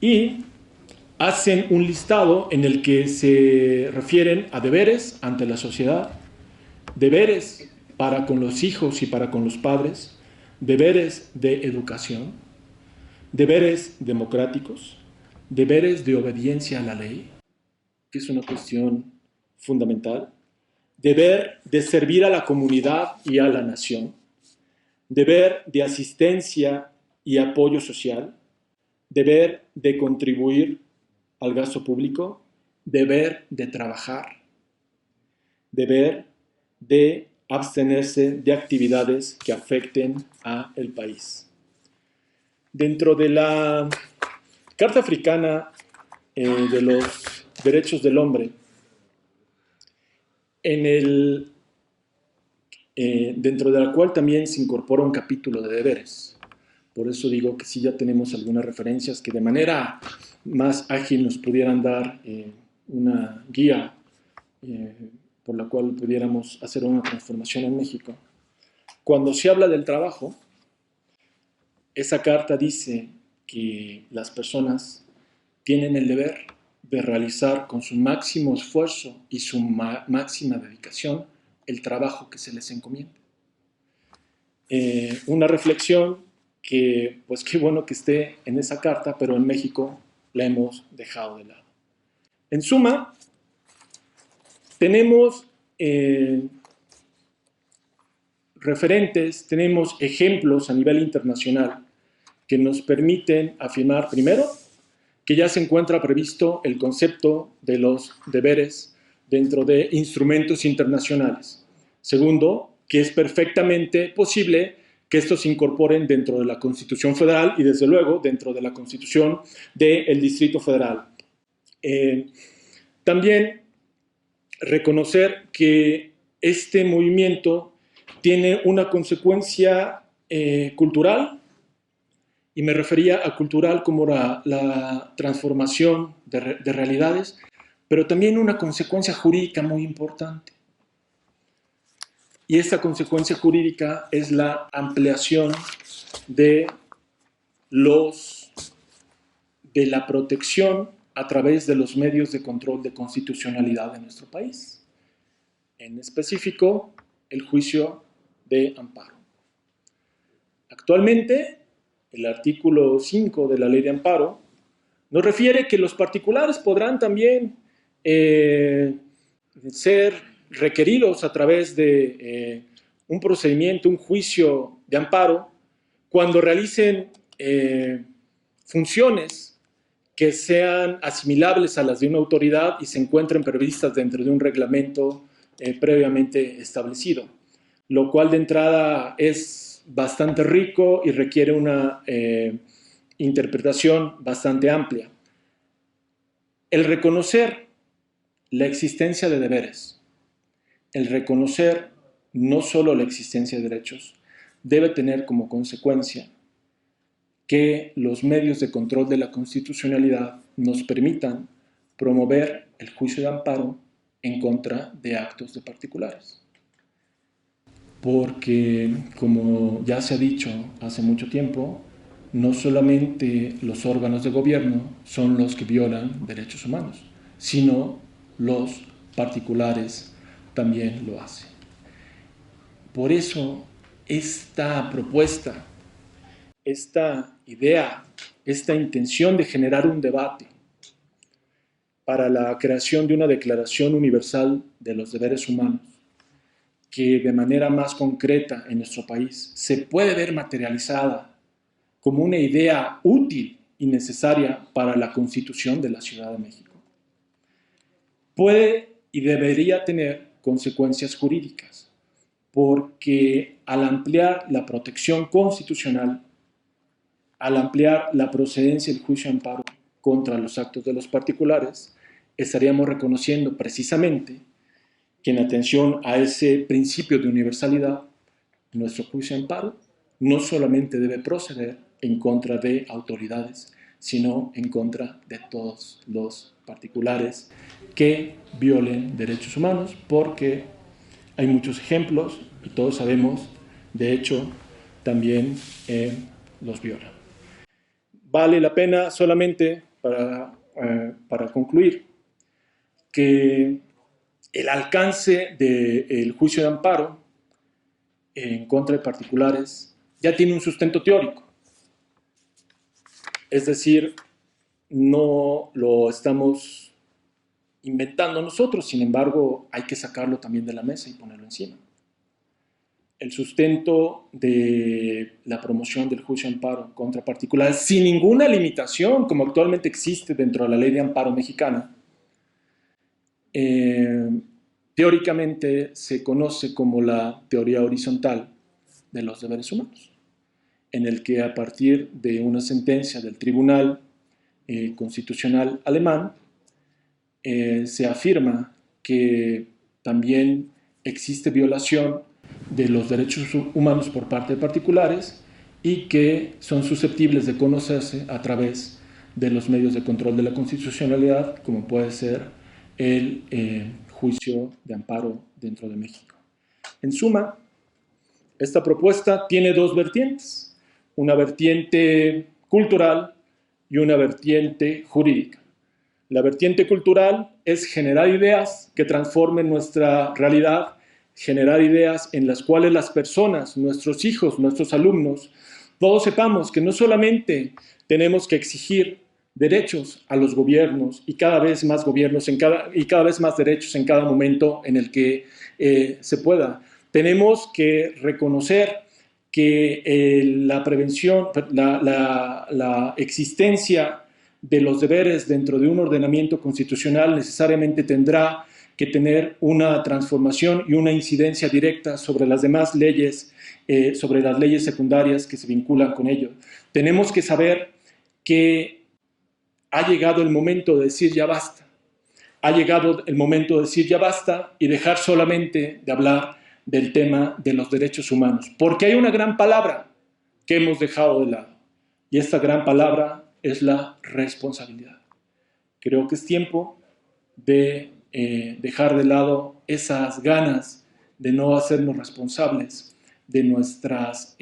D: Y hacen un listado en el que se refieren a deberes ante la sociedad, deberes para con los hijos y para con los padres, deberes de educación, deberes democráticos, deberes de obediencia a la ley, que es una cuestión fundamental, deber de servir a la comunidad y a la nación, deber de asistencia y apoyo social, deber de contribuir al gasto público, deber de trabajar, deber de abstenerse de actividades que afecten al país. Dentro de la Carta Africana de los Derechos del Hombre, dentro de la cual también se incorpora un capítulo de deberes. Por eso digo que sí ya tenemos algunas referencias que de manera más ágil nos pudieran dar una guía por la cual pudiéramos hacer una transformación en México. Cuando se habla del trabajo, esa carta dice que las personas tienen el deber de realizar con su máximo esfuerzo y su máxima dedicación el trabajo que se les encomienda. Una reflexión que, pues qué bueno que esté en esa carta, pero en México la hemos dejado de lado. En suma, tenemos referentes, tenemos ejemplos a nivel internacional que nos permiten afirmar, primero, que ya se encuentra previsto el concepto de los deberes dentro de instrumentos internacionales. Segundo, que es perfectamente posible que estos se incorporen dentro de la Constitución Federal y, desde luego, dentro de la Constitución del Distrito Federal. También reconocer que este movimiento tiene una consecuencia cultural, y me refería a cultural como la transformación de realidades, pero también una consecuencia jurídica muy importante. Y esta consecuencia jurídica es la ampliación de la protección a través de los medios de control de constitucionalidad de nuestro país. En específico, el juicio de amparo. Actualmente, el artículo 5 de la Ley de Amparo nos refiere que los particulares podrán también ser requeridos a través de un procedimiento, un juicio de amparo, cuando realicen funciones que sean asimilables a las de una autoridad y se encuentren previstas dentro de un reglamento previamente establecido, lo cual de entrada es bastante rico y requiere una interpretación bastante amplia. El reconocer la existencia de deberes, el reconocer no solo la existencia de derechos, debe tener como consecuencia que los medios de control de la constitucionalidad nos permitan promover el juicio de amparo en contra de actos de particulares. Porque, como ya se ha dicho hace mucho tiempo, no solamente los órganos de gobierno son los que violan derechos humanos, sino los particulares también lo hacen. Por eso, esta propuesta, esta idea, esta intención de generar un debate para la creación de una Declaración Universal de los Deberes Humanos, que de manera más concreta en nuestro país se puede ver materializada como una idea útil y necesaria para la Constitución de la Ciudad de México, puede y debería tener consecuencias jurídicas, porque al ampliar la protección constitucional, al ampliar la procedencia del juicio de amparo contra los actos de los particulares, estaríamos reconociendo precisamente que en atención a ese principio de universalidad, nuestro juicio de amparo no solamente debe proceder en contra de autoridades, sino en contra de todos los particulares que violen derechos humanos, porque hay muchos ejemplos y todos sabemos, de hecho, también los violan. Vale la pena solamente para concluir que el alcance del juicio de amparo en contra de particulares ya tiene un sustento teórico. Es decir, no lo estamos inventando nosotros, sin embargo, hay que sacarlo también de la mesa y ponerlo encima. El sustento de la promoción del juicio de amparo contra particulares sin ninguna limitación, como actualmente existe dentro de la Ley de Amparo mexicana, teóricamente se conoce como la teoría horizontal de los deberes humanos, en el que a partir de una sentencia del Tribunal Constitucional alemán se afirma que también existe violación de los derechos humanos por parte de particulares y que son susceptibles de conocerse a través de los medios de control de la constitucionalidad, como puede ser el juicio de amparo dentro de México. En suma, esta propuesta tiene dos vertientes, una vertiente cultural y una vertiente jurídica. La vertiente cultural es generar ideas que transformen nuestra realidad, generar ideas en las cuales las personas, nuestros hijos, nuestros alumnos, todos sepamos que no solamente tenemos que exigir derechos a los gobiernos y cada vez más gobiernos y cada vez más derechos en cada momento en el que se pueda. Tenemos que reconocer que la prevención, la existencia de los deberes dentro de un ordenamiento constitucional necesariamente tendrá que tener una transformación y una incidencia directa sobre las demás leyes, sobre las leyes secundarias que se vinculan con ello. Tenemos que saber que ha llegado el momento de decir ya basta. Ha llegado el momento de decir ya basta y dejar solamente de hablar del tema de los derechos humanos. Porque hay una gran palabra que hemos dejado de lado. Y esta gran palabra es la responsabilidad. Creo que es tiempo de dejar de lado esas ganas de no hacernos responsables de nuestras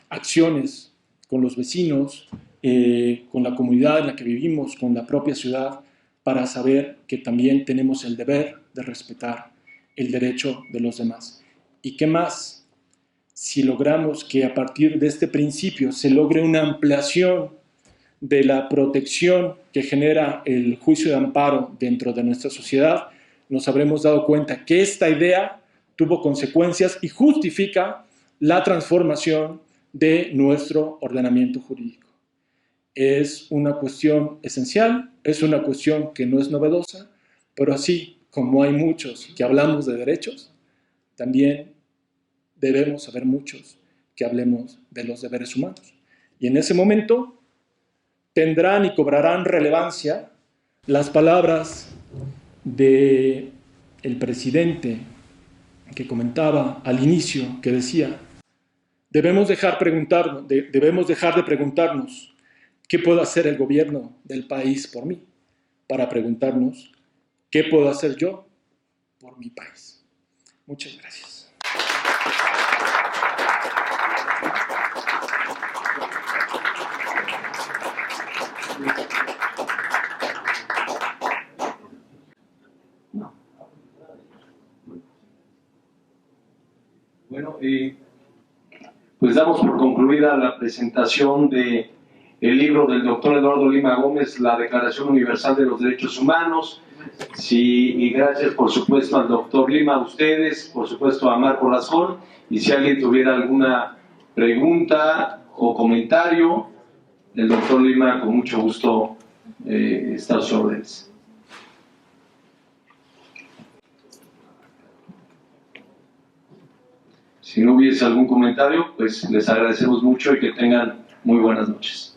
D: acciones con los vecinos, con la comunidad en la que vivimos, con la propia ciudad, para saber que también tenemos el deber de respetar el derecho de los demás. ¿Y qué más? Si logramos que a partir de este principio se logre una ampliación de la protección que genera el juicio de amparo dentro de nuestra sociedad, nos habremos dado cuenta que esta idea tuvo consecuencias y justifica la transformación de nuestro ordenamiento jurídico. Es una cuestión esencial, es una cuestión que no es novedosa, pero así como hay muchos que hablamos de derechos, también debemos haber muchos que hablemos de los deberes humanos. Y en ese momento tendrán y cobrarán relevancia las palabras del presidente que comentaba al inicio, que decía, debemos dejar de preguntarnos ¿qué puede hacer el gobierno del país por mí? Para preguntarnos, ¿qué puedo hacer yo por mi país? Muchas gracias.
B: Bueno, pues damos por concluida la presentación de el libro del doctor Eduardo Lima Gómez, La Declaración Universal de los Derechos Humanos. Sí, y gracias por supuesto al doctor Lima, a ustedes, por supuesto a Marco Rascón, y si alguien tuviera alguna pregunta o comentario, el doctor Lima con mucho gusto está a sus órdenes. Si no hubiese algún comentario, pues les agradecemos mucho y que tengan muy buenas noches.